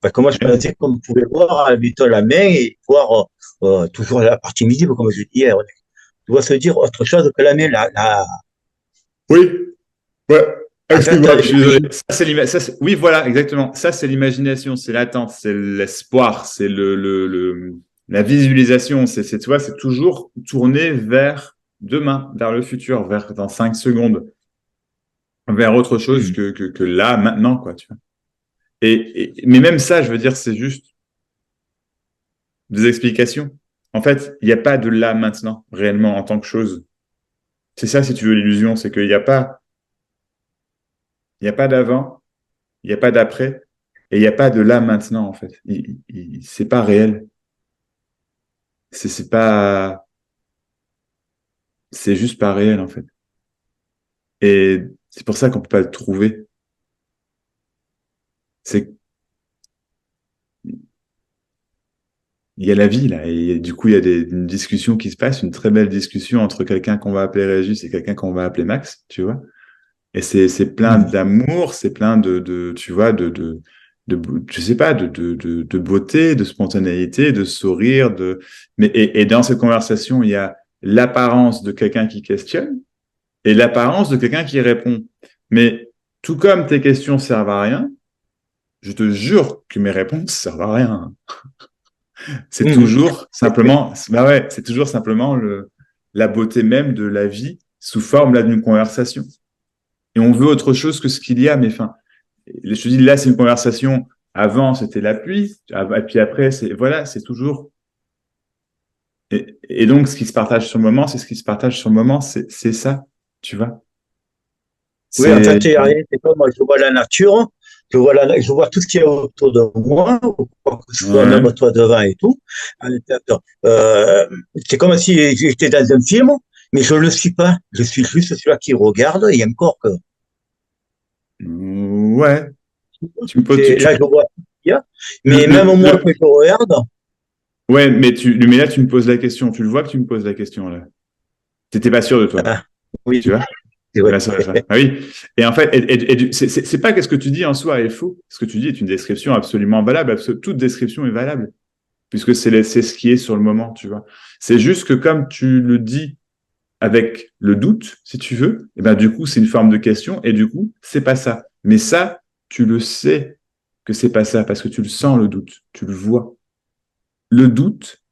Enfin, comment je Ouais. pensais qu'on pouvait voir mettons, la main et voir toujours la partie visible, comme je dis, on doit se dire autre chose que la main. Oui, ouais. En fait, Excuse-moi, je suis désolé. Ça, c'est oui, voilà, exactement. Ça, c'est l'imagination, c'est l'attente, c'est l'espoir, c'est la visualisation. Tu vois, c'est toujours tourné vers demain, vers le futur, vers dans 5 secondes, vers autre chose hmm. que là, maintenant, quoi, tu vois. Mais même ça, je veux dire, c'est juste des explications. En fait, il n'y a pas de là, maintenant, réellement, en tant que chose. C'est ça, si tu veux, l'illusion, c'est qu'il n'y a pas, il n'y a pas d'avant, il n'y a pas d'après, et il n'y a pas de là maintenant, en fait. C'est pas réel. C'est pas, c'est juste pas réel, en fait. Et c'est pour ça qu'on peut pas le trouver. C'est, il y a la vie, là, et du coup, il y a une discussion qui se passe, une très belle discussion entre quelqu'un qu'on va appeler Régis et quelqu'un qu'on va appeler Max, tu vois. Et c'est plein Hmm. d'amour, c'est plein tu vois, je sais pas, de beauté, de spontanéité, de sourire, et dans cette conversation, il y a l'apparence de quelqu'un qui questionne et l'apparence de quelqu'un qui répond. Mais tout comme tes questions servent à rien, je te jure que mes réponses servent à rien. C'est Hmm. toujours simplement, bah ouais, c'est toujours simplement la beauté même de la vie sous forme là d'une conversation. Et on veut autre chose que ce qu'il y a, mais enfin, je te dis, là, c'est une conversation. Avant, c'était la pluie. Et puis après, voilà, c'est toujours. Et donc, ce qui se partage sur le moment, c'est ce qui se partage sur le moment, c'est ça, tu vois. Oui, en C'est, fait, il n'y a rien. C'est comme moi, je vois la nature, je vois tout ce qu'il y a autour de moi, ou quoi que ce soit, même ouais, toi devant et tout. C'est comme si j'étais dans un film, mais je ne le suis pas. Je suis juste celui qui regarde, et encore que. ouais. Tu me poses, Là, je vois tout ce qu'il y a. le, Mais même le, moi que le- je regarde, ouais, mais là, tu me poses la question. Tu le vois que tu me poses la question, là. T'étais pas sûr de toi, ah, oui, tu vois. c'est T'es vrai. pas sûr de toi. Ah oui. Et en fait, c'est pas que ce que tu dis en soi est faux. Ce que tu dis est une description absolument valable. Toute description est valable, puisque c'est ce qui est sur le moment, tu vois. C'est juste que comme tu le dis avec le doute, si tu veux, et ben du coup, c'est une forme de question, et du coup, c'est pas ça. Mais ça, tu le sais que c'est pas ça, parce que tu le sens, le doute, tu le vois. Le doute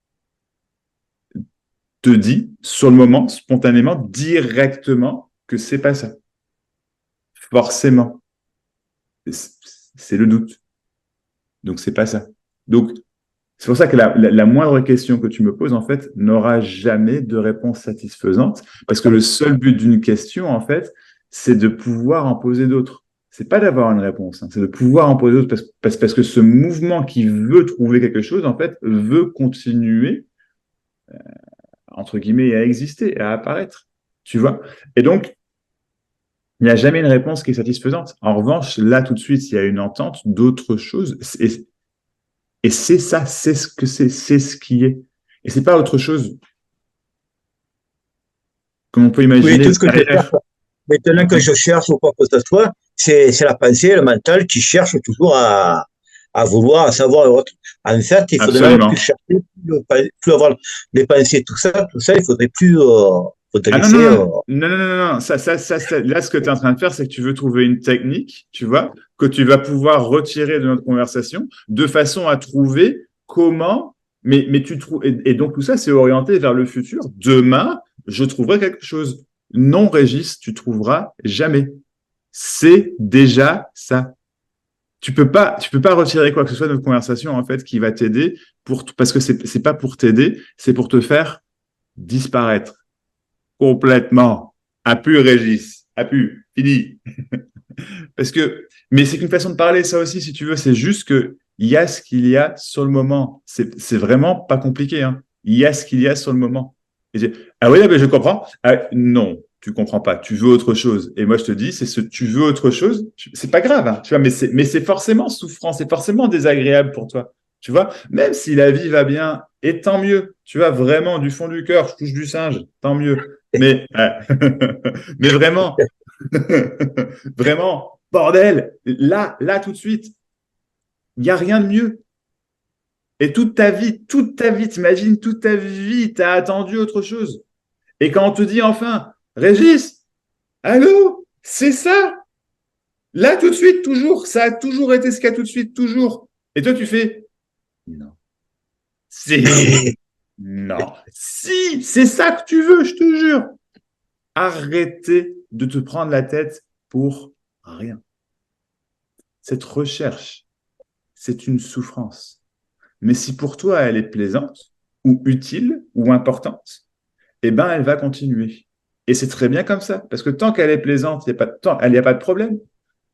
te dit, sur le moment, spontanément, directement, que c'est pas ça. Forcément. C'est le doute. Donc, c'est pas ça. Donc, c'est pour ça que la moindre question que tu me poses, en fait, n'aura jamais de réponse satisfaisante, parce que le seul but d'une question, en fait, c'est de pouvoir en poser d'autres. C'est pas d'avoir une réponse, hein, c'est de pouvoir en poser d'autres, parce que ce mouvement qui veut trouver quelque chose, en fait, veut continuer, entre guillemets, à exister, à apparaître. Tu vois? Et donc, il n'y a jamais une réponse qui est satisfaisante. En revanche, là, tout de suite, il y a une entente d'autres choses. Et c'est ça, c'est ce que c'est ce qui est. Et c'est pas autre chose. comme on peut Oui, imaginer tout ce que je cherche, derrière. maintenant que je cherche ou quoi que ce soit, c'est la pensée, le mental qui cherche toujours à vouloir, à savoir autre. En fait, il faudrait plus Absolument. chercher, plus avoir des pensées, tout ça, il faudrait plus, faudrait Ah non, laisser, non, non, non, non, non, non, non. Là, ce que tu es en train de faire, c'est que tu veux trouver une technique, tu vois, que tu vas pouvoir retirer de notre conversation de façon à trouver comment, mais tu trouves, et donc tout ça, c'est orienté vers le futur. Demain, je trouverai quelque chose. Non, Régis, tu trouveras jamais. C'est déjà ça. Tu peux pas retirer quoi que ce soit de notre conversation, en fait, qui va t'aider parce que c'est pas pour t'aider, c'est pour te faire disparaître complètement. A pu, Régis. A pu. Fini. Mais c'est qu'une façon de parler, ça aussi, si tu veux. C'est juste que il y a ce qu'il y a sur le moment. C'est vraiment pas compliqué, hein. Il y a ce qu'il y a sur le moment. Ah oui, mais je comprends. Ah, non, tu comprends pas. Tu veux autre chose. Et moi, je te dis, tu veux autre chose. C'est pas grave, hein, tu vois, mais c'est forcément souffrant. C'est forcément désagréable pour toi. Tu vois, même si la vie va bien, et tant mieux. Tu vois, vraiment, du fond du cœur, je touche du singe, tant mieux. Mais vraiment, vraiment, bordel, là, tout de suite, il n'y a rien de mieux. Et toute ta vie, t'imagines, toute ta vie, t'as attendu autre chose. Et quand on te dit enfin, Régis, allô, c'est ça, là, tout de suite, toujours, ça a toujours été ce qu'il y a tout de suite, toujours. Et toi, tu fais, non, si, non, si, c'est ça que tu veux, je te jure. Arrêtez de te prendre la tête pour rien. Cette recherche, c'est une souffrance. Mais si pour toi, elle est plaisante, ou utile, ou importante, eh ben, elle va continuer. Et c'est très bien comme ça, parce que tant qu'elle est plaisante, il n'y a pas de problème.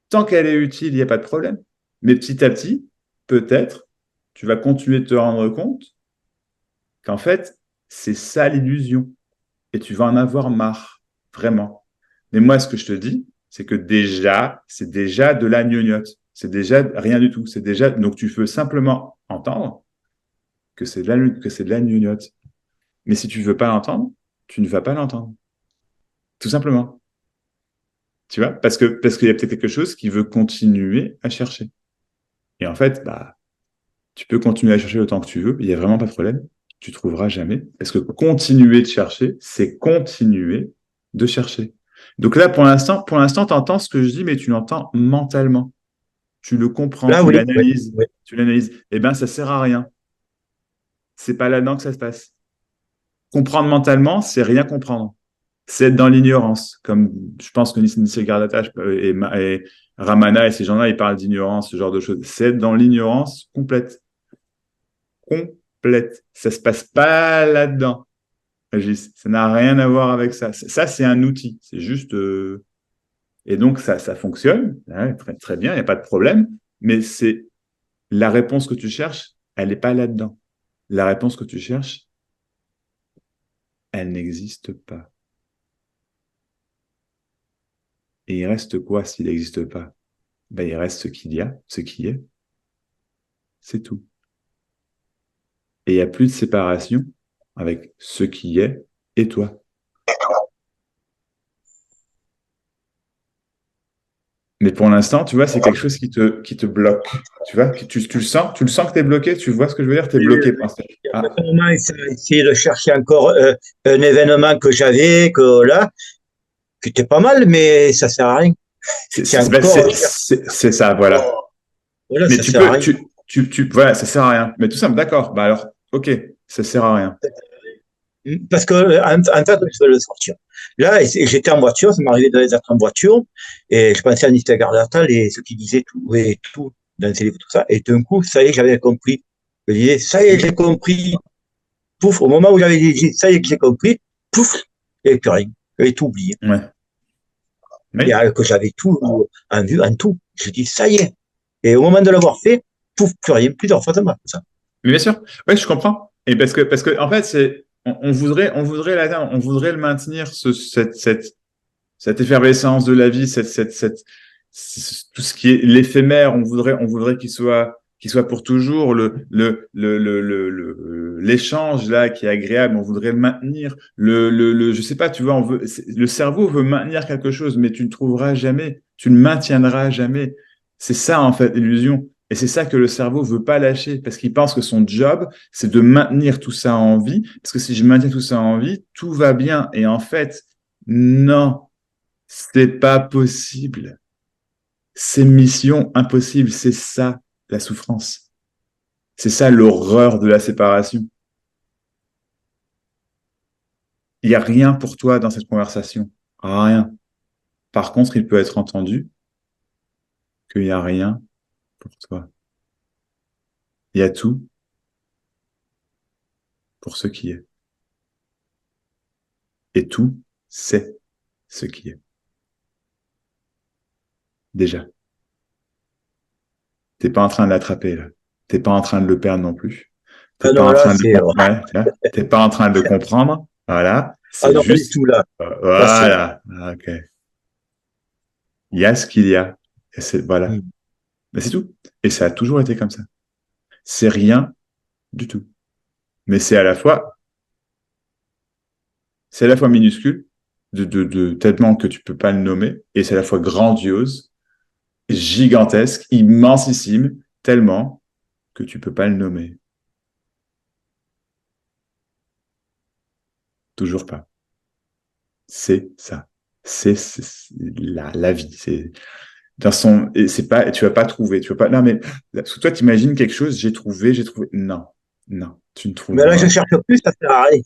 Tant qu'elle est utile, il n'y a pas de problème. Mais petit à petit, peut-être, tu vas continuer de te rendre compte qu'en fait, c'est ça l'illusion. Et tu vas en avoir marre, vraiment. Mais moi, ce que je te dis, c'est que déjà, c'est déjà de la gnognotte. C'est déjà rien du tout. C'est déjà, donc tu veux simplement entendre que c'est de la gnognotte. Mais si tu veux pas l'entendre, tu ne vas pas l'entendre. Tout simplement. Tu vois? Parce qu'il y a peut-être quelque chose qui veut continuer à chercher. Et en fait, bah, tu peux continuer à chercher autant que tu veux. Il n'y a vraiment pas de problème. Tu trouveras jamais. Parce que continuer de chercher, c'est continuer de chercher. Donc là, pour l'instant, tu entends ce que je dis, mais tu l'entends mentalement. Tu le comprends, là, tu oui, oui, l'analyses, oui. tu l'analyses. Eh bien, ça sert à rien. C'est pas là-dedans que ça se passe. Comprendre mentalement, c'est rien comprendre. C'est être dans l'ignorance. Comme je pense que Nissim Gardata et Ramana et ces gens-là, ils parlent d'ignorance, ce genre de choses. C'est être dans l'ignorance complète. Complète. Ça se passe pas là-dedans. Régis. Ça n'a rien à voir avec ça. Ça, c'est un outil. C'est juste. Et donc, ça fonctionne. Hein, très, très bien, il n'y a pas de problème. Mais c'est la réponse que tu cherches, elle n'est pas là-dedans. La réponse que tu cherches, elle n'existe pas. Et il reste quoi s'il n'existe pas? Ben, il reste ce qu'il y a, ce qui est, c'est tout. Et il n'y a plus de séparation avec ce qui est et toi. Mais pour l'instant, tu vois, c'est quelque chose qui te bloque. Tu vois, tu le sens que tu es bloqué, tu vois ce que je veux dire? Tu es Oui, oui, bloqué pour oui. l'instant. Il y a Ah, un moment, essayer de chercher encore un événement que j'avais, que là, qui était pas mal, mais ça sert à rien. c'est C'est c'est- ben, encore, c'est- c'est ça, voilà. encore, voilà, Mais ça tu sert à peux, rien. voilà, ça sert à rien. Mais tout ça, d'accord. Bah alors, ok, ça sert à rien. Parce que, en fait, je vais le sortir. Là, j'étais en voiture, ça m'arrivait d'être en voiture, et je pensais à Nicolas Gardatal et ce qu'il disait tout, et tout, dans ses livres, tout ça, et d'un coup, ça y est, j'avais compris. Je disais, ça y est, j'ai compris. Pouf, au moment où j'avais dit, ça y est, que j'ai compris, pouf, il n'y avait plus rien. J'avais tout oublié. Ouais. Et Oui. que j'avais tout en vue, en tout. Je dis, ça y est. Et au moment de l'avoir fait, pouf, plus rien, plusieurs fois, ça. Mais bien sûr. Oui, je comprends. Et parce que en fait, on voudrait le maintenir, cette effervescence de la vie, tout ce qui est l'éphémère, on voudrait qu'il soit qui soit pour toujours l'échange là qui est agréable, on voudrait le maintenir. Je sais pas, tu vois, le cerveau veut maintenir quelque chose, mais tu ne trouveras jamais, tu ne maintiendras jamais. C'est ça en fait l'illusion. Et c'est ça que le cerveau veut pas lâcher parce qu'il pense que son job, c'est de maintenir tout ça en vie. Parce que si je maintiens tout ça en vie, tout va bien. Et en fait, non, c'est pas possible. C'est mission impossible. C'est ça la souffrance. C'est ça l'horreur de la séparation. Il n'y a rien pour toi dans cette conversation. Rien. Par contre, il peut être entendu qu'il n'y a rien pour toi. Il y a tout pour ce qui est. Et tout, c'est ce qui est. Déjà. T'es pas en train de l'attraper, là. T'es pas en train de le perdre non plus. T'es Ah pas non, en là, train de c'est. ouais, t'es pas en train de le comprendre. Voilà. Ah C'est non, pas du juste, tout, là. Là, c'est. voilà. Ok. Il y a ce qu'il y a. Et c'est, voilà. Hmm. Mais c'est tout. Et ça a toujours été comme ça. C'est rien du tout. Mais c'est à la fois minuscule, tellement que tu peux pas le nommer, et c'est à la fois grandiose, gigantesque, immensissime, tellement que tu peux pas le nommer. Toujours pas. C'est ça. C'est la vie. C'est dans son, et c'est pas, tu vas pas trouver, tu vas pas, non, mais, parce que toi, t'imagines quelque chose, j'ai trouvé, non, non, tu ne Mais là, je trouveras. cherche plus, ça sert à rien.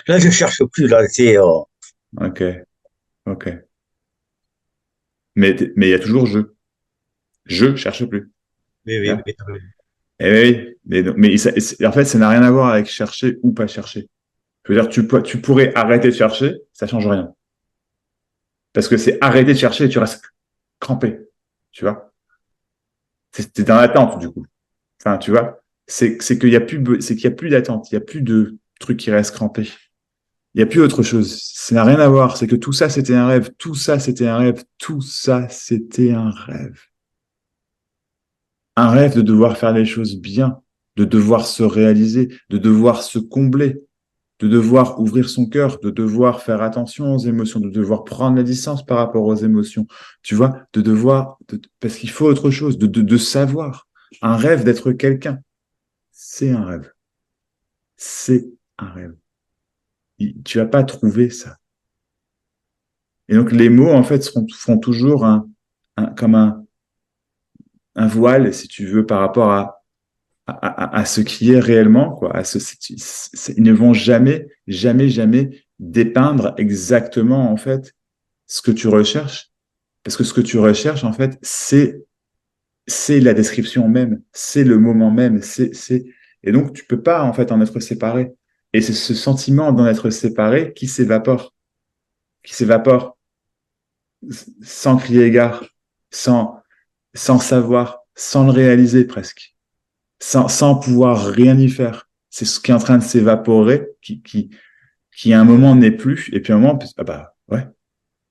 Là, je cherche plus, là, c'est. Ok, ok. Mais il y a toujours je cherche plus. Oui, oui, Hein. oui. Eh oui, en fait, ça n'a rien à voir avec chercher ou pas chercher. Je veux dire, tu pourrais arrêter de chercher, ça change rien. Parce que c'est arrêter de chercher et tu restes crampé. Tu vois? C'est dans l'attente, du coup. Enfin, tu vois? C'est qu'il y a plus, c'est qu'il y a plus d'attente. Il y a plus de trucs qui restent crampés. Il y a plus autre chose. Ça n'a rien à voir. C'est que tout ça, c'était un rêve. Tout ça, c'était un rêve. Tout ça, c'était un rêve. Un rêve de devoir faire les choses bien, de devoir se réaliser, de devoir se combler, de devoir ouvrir son cœur, de devoir faire attention aux émotions, de devoir prendre la distance par rapport aux émotions. Tu vois, parce qu'il faut autre chose, de savoir. Un rêve d'être quelqu'un, c'est un rêve. C'est un rêve. Tu vas pas trouver ça. Et donc les mots, en fait, font toujours comme un voile, si tu veux, par rapport à ce qui est réellement, quoi. Ils ne vont jamais, jamais, jamais dépeindre exactement, en fait, ce que tu recherches. Parce que ce que tu recherches, en fait, c'est la description même, c'est le moment même, et donc tu peux pas, en fait, en être séparé. Et c'est ce sentiment d'en être séparé qui s'évapore sans crier gare, sans, sans savoir, sans le réaliser presque. Sans pouvoir rien y faire. C'est ce qui est en train de s'évaporer, qui à un moment n'est plus, et puis à un moment, ah bah ouais,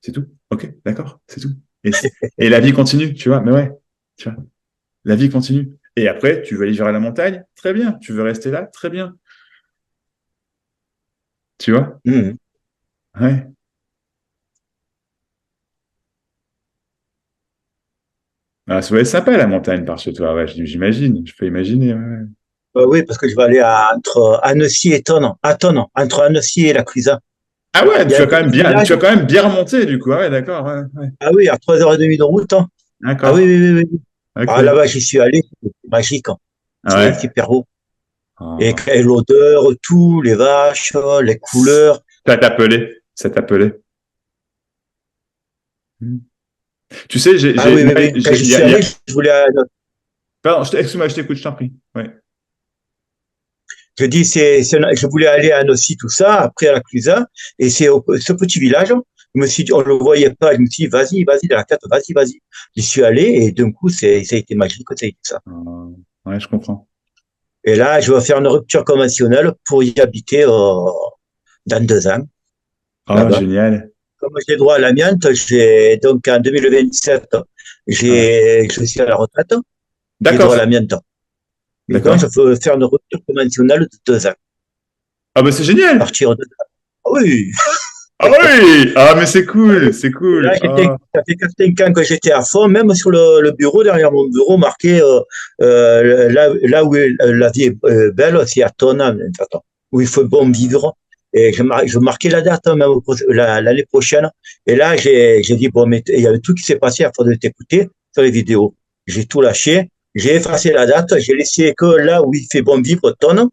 c'est tout. Ok, d'accord, c'est tout. Et la vie continue, tu vois, mais ouais, tu vois, la vie continue. Et après, tu veux aller vers la montagne, très bien. Tu veux rester là, très bien. Tu vois, Mhm. ouais. Ah, ça va être sympa la montagne par chez toi, ouais, j'imagine, je peux imaginer. Ouais, ouais. Oui, parce que je vais aller entre Annecy et Tonne. À Tonne, entre Annecy et la Clusa. Ah ouais, Il y a un petit tu village. as quand même bien remonté du coup. Ah ouais, d'accord, ouais, ouais. Ah oui, à 3h30 de route, hein. Ah oui, D'accord. oui, oui, oui, oui. Ah Ok. là-bas, j'y suis allé, c'est magique, hein. Ah C'est ouais. super beau. Ah. Et l'odeur, tout, les vaches, les couleurs. Ça t'appelait, ça t'appelait. Hmm. Tu sais, Ah oui, oui, oui. Quand j'y suis allé, je voulais, Pardon, excuse-moi, je t'écoute, je t'en prie. Ouais. je dis, je voulais aller à Annecy, tout ça, après à la Clusa, et ce petit village, je me suis dit, on le voyait pas, je me suis dit, vas-y, vas-y, de la tête, vas-y, vas-y. J'y suis allé, et d'un coup, ça a été magique, ça a été ça. Ouais, je comprends. Et là, je vais faire une rupture conventionnelle pour y habiter dans 2 ans, Oh, là-bas. génial. Comme j'ai droit à l'amiante, donc en 2027, Ouais. je suis à la retraite. qui est dans D'accord, la mienne. Mais donc, je d'accord. peux faire une rupture conventionnelle de 2 ans. Ah bah c'est À génial. partir de... Ah oui. Ah oui! Ah mais c'est Et là, cool. Ah, ça fait 4-5 ans que j'étais à fond, même sur le bureau, derrière mon bureau, marqué là où la vie est belle, c'est à Tonna, où il faut bon vivre. Et je marquais la date, hein, même l'année prochaine. Et là, j'ai dit, bon, mais il y a tout qui s'est passé à force de t'écouter sur les vidéos. J'ai tout lâché, j'ai effacé la date, j'ai laissé que là où il fait bon vivre, Tonne,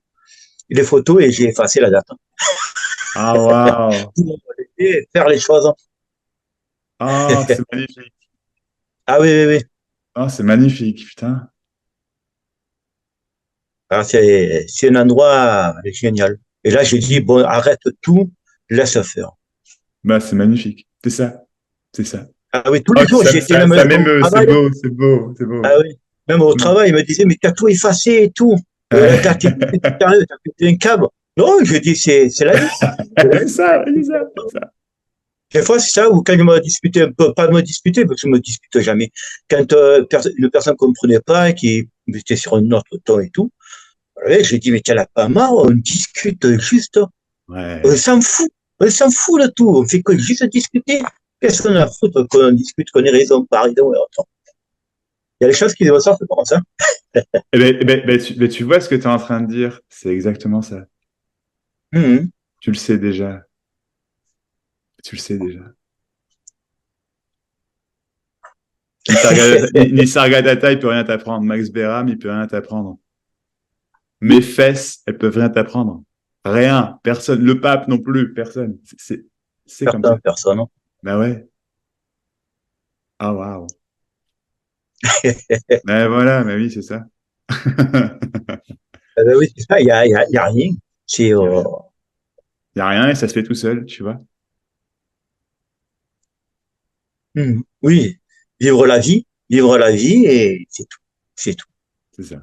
les photos, et j'ai effacé la date. ah waouh. Pour faire les choses. Ah, c'est magnifique. Ah oui, oui, oui. Ah, c'est magnifique, putain. Ah, c'est un endroit génial. Et là, j'ai dit, bon, arrête tout, laisse faire. Bah, c'est magnifique. C'est ça. C'est ça. Ah oui, tous Oh, les jours, j'étais même ça au m'émeut. C'est travail. beau, c'est beau, c'est beau. Ah oui, même au Mm. travail, il me disait, mais t'as tout effacé et tout. La date et tout, t'es sérieux, t'as pété un câble. Non, je dis, c'est la vie. C'est la C'est vie. ça, c'est ça, c'est ça. Des fois, c'est ça, ou quand je me disputais un peu, pas me disputer, parce que je me dispute jamais. Quand une personne ne comprenait pas et qui était sur un autre ton et tout, ouais, je lui dis, mais t'en as pas marre, on discute juste. On Ouais. s'en fout. On s'en fout de tout. On fait que juste discuter. Qu'est-ce qu'on a à foutre qu'on discute, qu'on ait raison, pas raison et autres. Il y a des choses qui ressortent comme ça. Mais tu vois ce que tu es en train de dire? C'est exactement ça. Mhm. Tu le sais déjà. Tu le sais déjà. Nisargadatta, il peut rien t'apprendre. Max Beram, il peut rien t'apprendre. Mes fesses, elles peuvent rien t'apprendre. Rien. Personne. Le pape non plus. Personne. C'est comme ça. Certaines personnes. Ben ouais. Ah, waouh. Ben voilà, ben oui, c'est ça. Ben oui, c'est ça, il y a rien. C'est, Il n'y a rien. Il n'y a rien et ça se fait tout seul, tu vois. oui, vivre la vie et c'est tout. C'est tout. C'est ça.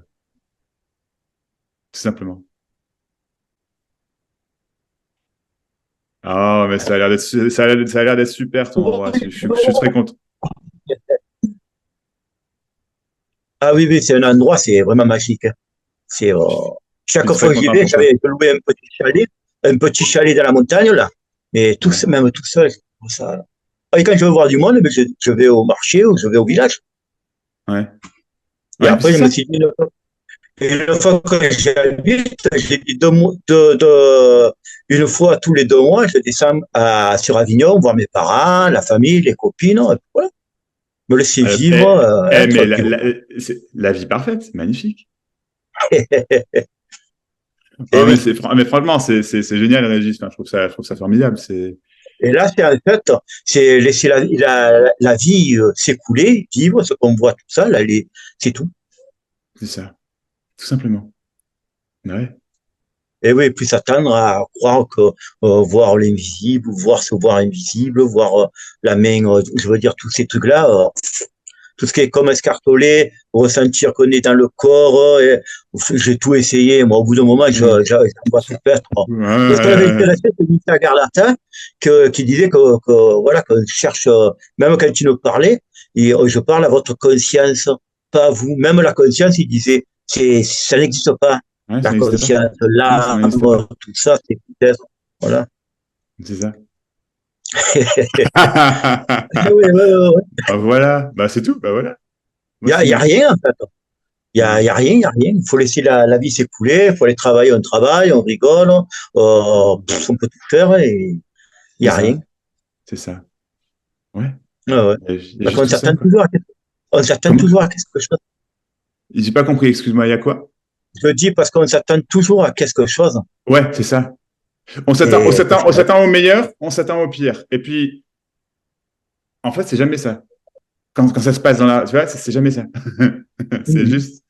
Tout simplement. Ah, mais ça a l'air d'être, ça a l'air d'être super ton endroit. Je suis très content. Ah oui, oui, c'est un endroit, c'est vraiment magique, hein. C'est, Je chaque suis très fois que j'y content vais, pour toi. j'avais loué un petit chalet dans la montagne, là. Mais tout, Ouais. même tout seul, ça. Et quand je veux voir du monde, ben, je vais au marché ou je vais au village. Ouais. Et Ouais, mais après, c'est je me ça. suis dit, une fois que j'habite, j'ai dit une fois tous les 2 mois, je descends sur Avignon, voir mes parents, la famille, les copines, et puis voilà. Me laisser vivre, Mais être, puis voilà. c'est la vie parfaite, c'est magnifique. Et Ah, mais oui. mais franchement, c'est génial, Régis. Enfin, je trouve ça formidable. Et là, c'est en fait, c'est laisser la vie s'écouler, vivre, ce qu'on voit tout ça, là, c'est tout. C'est ça. Tout simplement. Ouais. Et oui, plus s'attendre à croire que voir l'invisible, voir se voir invisible, voir la main, je veux dire tous ces trucs-là, tout ce qui est comme escartolé, ressentir qu'on est dans le corps. J'ai tout essayé. Moi, au bout d'un moment, Mm. j'en vois tout perdre. Et ce qui m'avait Ouais. intéressé, c'est Mika Garlatin, qui disait voilà, que je cherche, même quand il nous parlait, je parle à votre conscience, pas à vous. Même la conscience, il disait, ça n'existe pas. Ouais, ça La n'existe pas. conscience, Non, ça l'âme, n'existe pas. tout ça, c'est peut-être, voilà. C'est ça. Oui, oui, oui, oui. Bah voilà. Bah c'est tout. Bah voilà. Moi, Il y a sinon. rien, en fait. Ouais. Y a rien, il y a rien. Il faut laisser la vie s'écouler, il faut aller travailler, on travaille, on rigole, on peut tout faire et il y C'est a rien. ça. C'est ça. Ouais. Ouais, ouais. Il y a Parce juste qu'on ça, s'attend quoi. toujours on s'attend Comment? toujours à quelque chose. J'ai pas compris, excuse-moi, il y a quoi? Je dis parce qu'on s'attend toujours à quelque chose. Ouais, c'est ça. Et On s'attend au meilleur, on s'attend au pire. Et puis, en fait, c'est jamais ça. Quand ça se passe dans la, tu vois, c'est jamais ça. C'est Mhm. juste,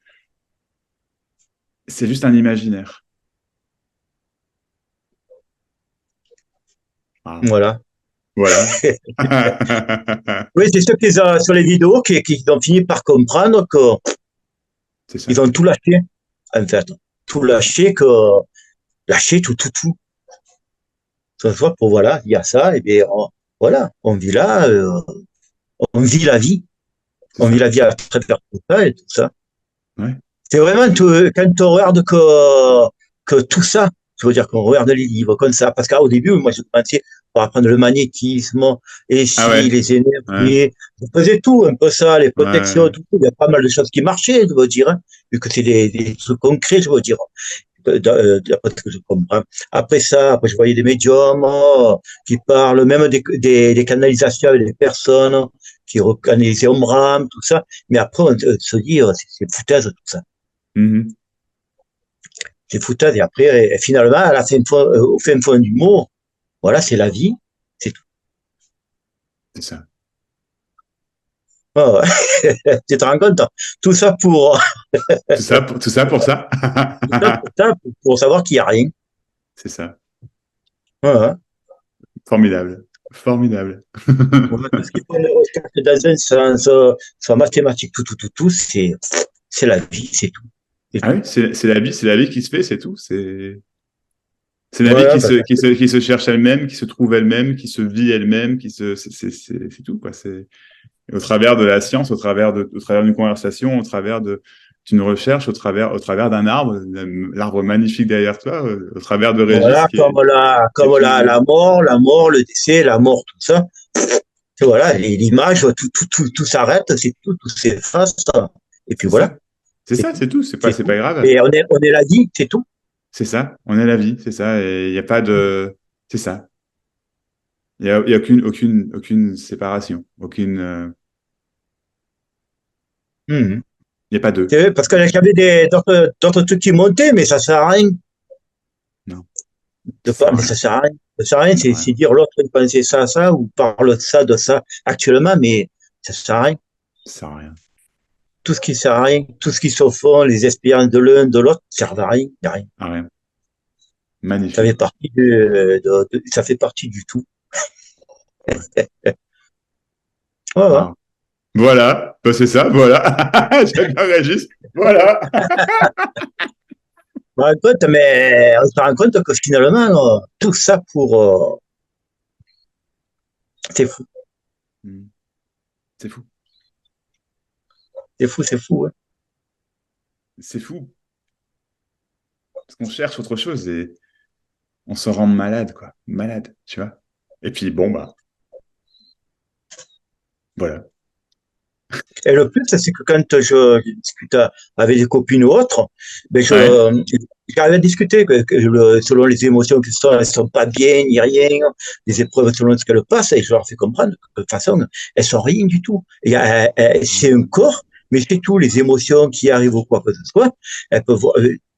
c'est juste un imaginaire. Ah, Voilà. voilà. Oui, c'est ceux qui ont, sur les vidéos qui ont fini par comprendre C'est ça. qu'ils ont tout lâché, en fait. Tout lâché, lâché tout, tout, tout. Ce soit pour, voilà, il y a ça, et bien, voilà, on vit là, on vit la vie. C'est On vit ça. la vie à travers tout ça et tout ça. Ouais. C'est vraiment quand on regarde que tout ça, je veux dire qu'on regarde les livres comme ça, parce qu'au début, moi, je pensais pour apprendre le magnétisme, et Ah si ouais. les Ouais. énergies, je faisais tout, un peu ça, les protections, Ouais. tout, il y a pas mal de choses qui marchaient, je veux dire, hein, vu que c'est des trucs concrets, je veux dire, d'après ce que je comprends. Après ça, après, je voyais des médiums qui parlent, même des canalisations avec des personnes qui recanalisaient Omram, tout ça, mais après, on se dit, c'est foutaise, tout ça. Mhm. C'est foutaise. Et après, et finalement, à la fin, au fin fond du mot, voilà, c'est la vie. C'est tout. C'est ça. Oh, tu te rends compte? Tout ça Tout ça pour ça. pour savoir qu'il n'y a rien. C'est ça. Voilà. Formidable. Formidable. Voilà. Tout ce qu'il faut recherche dans un sens, soit mathématique, tout, c'est la vie, c'est tout. C'est Ah oui, tout. c'est la vie qui se fait, c'est tout. C'est la vie Voilà, parce que, qui se cherche elle-même, qui se trouve elle-même, qui se vit elle-même, c'est tout, quoi. C'est au travers de la science, au travers d'une conversation, d'une recherche, au travers d'un arbre, l'arbre magnifique derrière toi, au travers de Régis voilà, qui est comme une, la mort, le décès, la mort, tout ça. Et voilà, l'image, tout s'arrête, c'est tout s'efface. Et puis c'est voilà, ça. C'est c'est ça, tout. c'est tout. C'est C'est tout. pas grave. Et on est la vie, c'est tout. C'est ça. On est la vie, c'est ça. Et il n'y a pas de, c'est ça. Il y a aucune séparation, Mhm. il n'y a pas C'est d'eux. vrai, parce que j'avais d'autres trucs qui montaient, mais ça sert à rien. Non, ça sert à Mais rien. ça sert à rien. Ça sert à rien, Ça sert à c'est rien. dire l'autre il pensait ça, ou parle de ça actuellement, mais ça sert à rien. Ça sert à rien. Tout ce qui sert à rien, tout ce qui se font, les expériences de l'un, de l'autre, ça sert à rien, y a rien. À rien. Ça fait Magnifique. partie ça fait partie du tout. Ouais. Voilà. Ah. Voilà. Bah, c'est ça. Voilà. J'adore Régis. Voilà. On se rend compte, mais on se rend compte que finalement, tout ça c'est fou. Mm. C'est fou. C'est fou, hein. C'est fou. Parce qu'on cherche autre chose et on se rend malade, quoi. Malade, tu vois. Et puis, bon, bah, voilà. Et le plus, c'est que quand je discute avec des copines ou autres, ben Ouais. j'arrive à discuter selon les émotions qui sont, elles sont pas bien, ni rien, les épreuves selon ce qu'elles passent, et je leur fais comprendre que de toute façon, elles sont rien du tout. C'est un corps, mais c'est tout, les émotions qui arrivent ou quoi que ce soit, elles peuvent,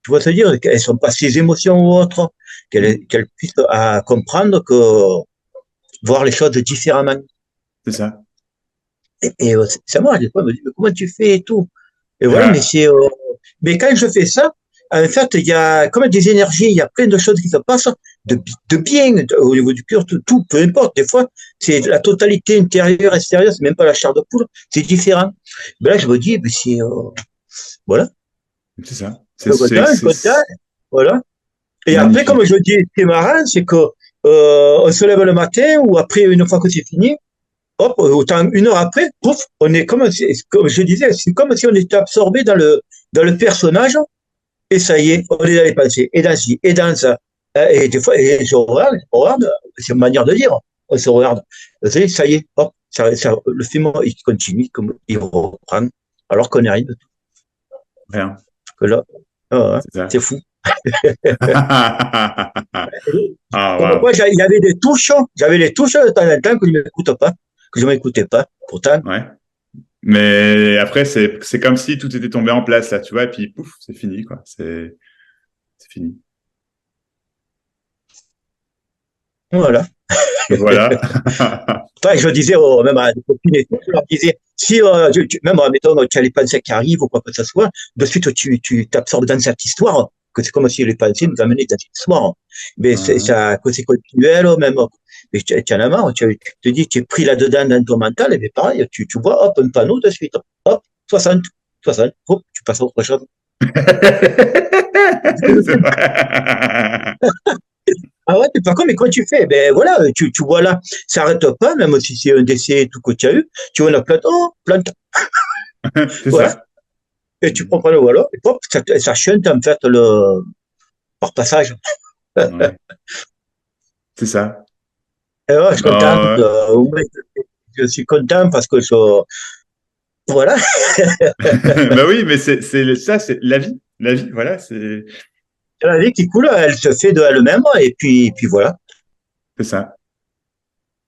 tu vas te dire qu'elles sont pas ces émotions ou autres, Mm. qu'elles puissent comprendre voir les choses différemment. C'est ça. C'est moi, des fois, elle me dit, mais comment tu fais et tout? Et voilà, mais quand je fais ça, en fait, il y a comme des énergies, il y a plein de choses qui se passent de bien au niveau du cœur, tout, peu importe. Des fois, c'est la totalité intérieure, extérieure, c'est même pas la chair de poule, c'est différent. Ben là, je me dis, voilà, C'est ça. content, voilà. C'est Et après, comme magnifique. je dis, ce qui est marrant, c'est que on se lève le matin ou après, une fois que c'est fini, hop, autant une heure après, pouf, on est comme je disais, c'est comme si on était absorbé dans le personnage, et ça y est, on est dans les pensées, et dans ci, et dans ça. Et des fois, et je regarde, c'est une manière de dire, on se regarde. Vous savez, ça y est, hop, le film, il continue, comme il reprend, alors qu'on est rien de tout. Rien. Que là, C'est ça. c'est fou. Ah, Comme waouh. quoi, il y avait des touches, j'avais les touches de temps en temps que je ne m'écoute pas, que je ne m'écoutais pas. Pourtant, Ouais. Mais après, c'est comme si tout était tombé en place, là, tu vois, et puis pouf, c'est fini, quoi. C'est fini. voilà. Voilà. Enfin, je disais même à des copines et tout, je leur disais, si, même, mettons, tu as les pensées qui arrivent ou quoi que ce soit, de suite, tu t'absorbes dans cette histoire, que c'est comme si les pensées nous amenaient dans cette histoire. Mais ça, que c'est continuel, même, mais tu en as marre, tu te dis, tu es pris là-dedans dans ton mental, et bien pareil, tu vois, hop, un panneau de suite, hop, 60, hop, tu passes à autre chose. C'est vrai. Ah ouais, par contre, mais quand tu fais, ben voilà, tu vois là, ça arrête pas, même si c'est un décès tout que tu as eu, tu vois la plante, oh, plante, C'est voilà. ça. et tu prends le voilà, et hop, ça chante en fait par passage. Ouais. C'est ça. Et ouais, je suis content. Non, Ouais, je suis content parce que voilà. bah oui, mais c'est ça, c'est la vie. La vie, voilà, La vie qui coule, elle se fait de elle-même, et puis voilà. c'est ça,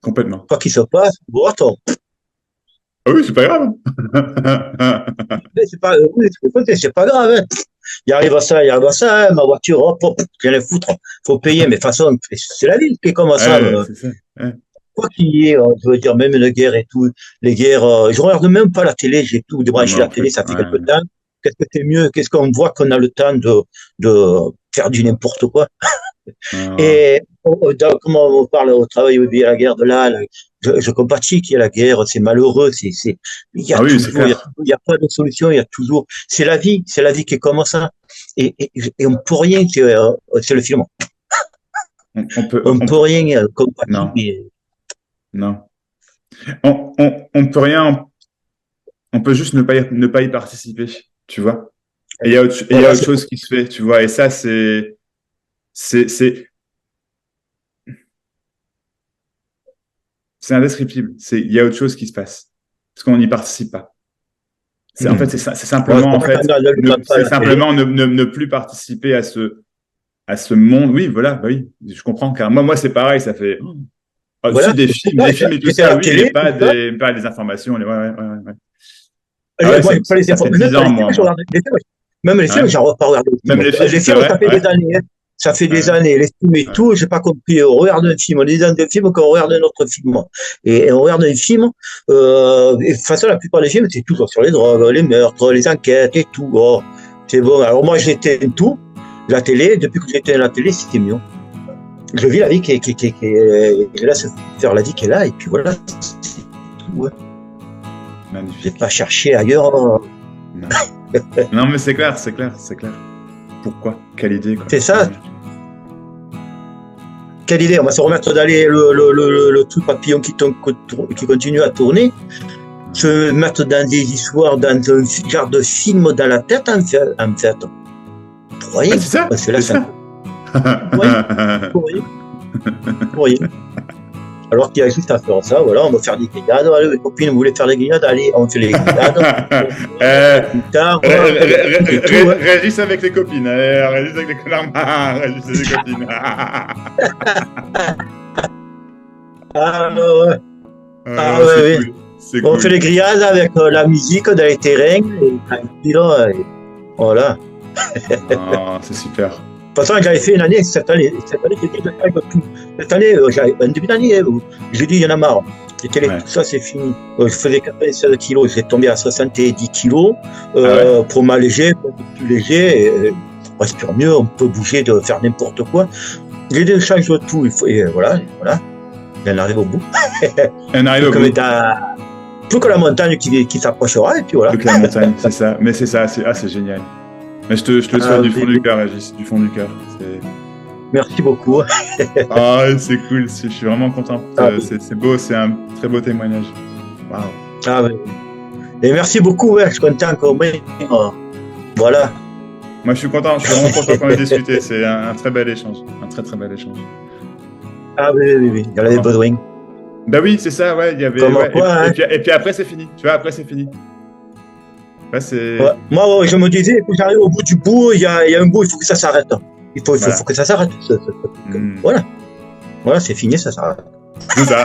complètement. Quoi qu'il se passe, bon, attends. Ah oui, c'est pas grave. C'est pas, oui, c'est pas grave, hein. Il arrive à ça, hein, ma voiture, hop, hop, rien à foutre. Faut payer, mais de toute façon, c'est la vie qui est comme ça. Ouais, c'est ça. Ouais. Quoi qu'il y ait, je veux dire, même une guerre et tout, les guerres, je regarde même pas la télé, j'ai tout débranché Moi la en télé, plus. ça fait Ouais. quelque temps. Qu'est-ce que c'est mieux? Qu'est-ce qu'on voit qu'on a le temps de faire du n'importe quoi? Ouais. Et comment on parle au travail, oui, à la guerre de là, je compatis qu'il y ait la guerre, c'est malheureux, il y a Ah oui, c'est toujours, clair. il y a pas de solution, il y a toujours, c'est la vie qui est comme ça. Et on peut rien, c'est le film. On peut, On peut rien compatir, non, mais non. On peut rien, on peut juste ne pas y participer, tu vois. Et il y a voilà, autre chose qui se fait, tu vois. Et ça, c'est, c'est indescriptible. Il y a autre chose qui se passe. Parce qu'on n'y participe pas. En fait, c'est ouais, c'est simplement, pour en ça qu'on fait, n'allume pas c'est la télé. simplement ne plus participer à ce monde. Oui, voilà, bah oui, je comprends. Car moi, c'est pareil, ça fait, ah, si, Voilà, c'est pour ça, des films et tout j'étais à ça, la oui, mais télé, tout ça. pas des informations. Ouais, ouais, ouais, ouais. Ah ouais, Moi, pas les ça infos, fait même 10 pas ans, les films, je moi. regarde les films. Même les films, Ouais. j'en pas regarder les Même films. les films, Les c'est films, vrai, ça fait ouais. des années, hein. Ça fait des Ouais, années, les films et ouais. tout, j'ai pas compris. On regarde un film, on est dans des films qu'on regarde un autre film. Et on regarde un film, et de toute façon, la plupart des films, c'est toujours sur les drogues, les meurtres, les enquêtes et tout. Oh, c'est bon. Alors moi, j'éteins tout. La télé, depuis que j'éteins la télé, c'était mieux. Je vis la vie je laisse faire la vie qui est là, et puis voilà, c'est tout, ouais. J'ai Magnifique. pas cherché ailleurs. Non, non mais c'est clair, c'est clair, c'est clair. Pourquoi? Quelle idée, quoi. C'est ça. Quelle idée, on va se remettre d'aller le truc papillon qui continue à tourner, se mettre dans des histoires, dans un genre de film dans la tête, en fait. Pour rien. Ah, c'est ça, Parce que là, c'est c'est ça. pour rien, pour rien, pour rien. Alors qu'il y a juste à faire ça, voilà, on va faire des grillades, allez, les copines, vous voulez faire des grillades, allez, on fait les grillades. Tard, Régis avec les copines, Régis avec les connards, Régis avec les copines. Ah, ouais. Ah, C'est ouais, cool, c'est on cool. fait les grillades avec la musique dans les terrains, et tranquille, et voilà. Ah, c'est super. De toute façon, j'avais fait une année, cette année, j'ai dit, je fais tout. Cette année, un début d'année, j'ai dit, il y en a marre. Les télé, Ouais. tout ça, c'est fini. Je faisais 96 kilos, j'ai tombé à 70 kilos, Ah ouais? pour m'alléger, pour être plus léger, et on respire mieux, on peut bouger, de faire n'importe quoi. J'ai dit, je change de tout, et voilà, on arrive au bout. On arrive au bout. Plus que la montagne qui s'approchera, et puis voilà. Plus que la montagne, c'est ça. Mais c'est ça, c'est génial. Mais je te le souhaite du fond du cœur, Régis, du fond du cœur. Merci beaucoup. Ah, c'est cool, je suis vraiment content. C'est beau, c'est un très beau témoignage. Waouh. Ah, ouais. Et merci beaucoup, ouais, je suis content qu'on m'ait. Voilà. Moi, je suis vraiment content qu'on ait discuté. C'est un très bel échange. Un très, très bel échange. Ah oui, il y en avait besoin. Bah oui, c'est ça, ouais. Il y avait. Comment quoi, hein. Et puis après, c'est fini. Tu vois, après, c'est fini. Là, c'est. Ouais. Moi, je me disais, quand j'arrive au bout du bout, il y a un bout, il faut que ça s'arrête. Il faut que ça s'arrête. Voilà. Voilà, c'est fini, ça s'arrête. C'est ça.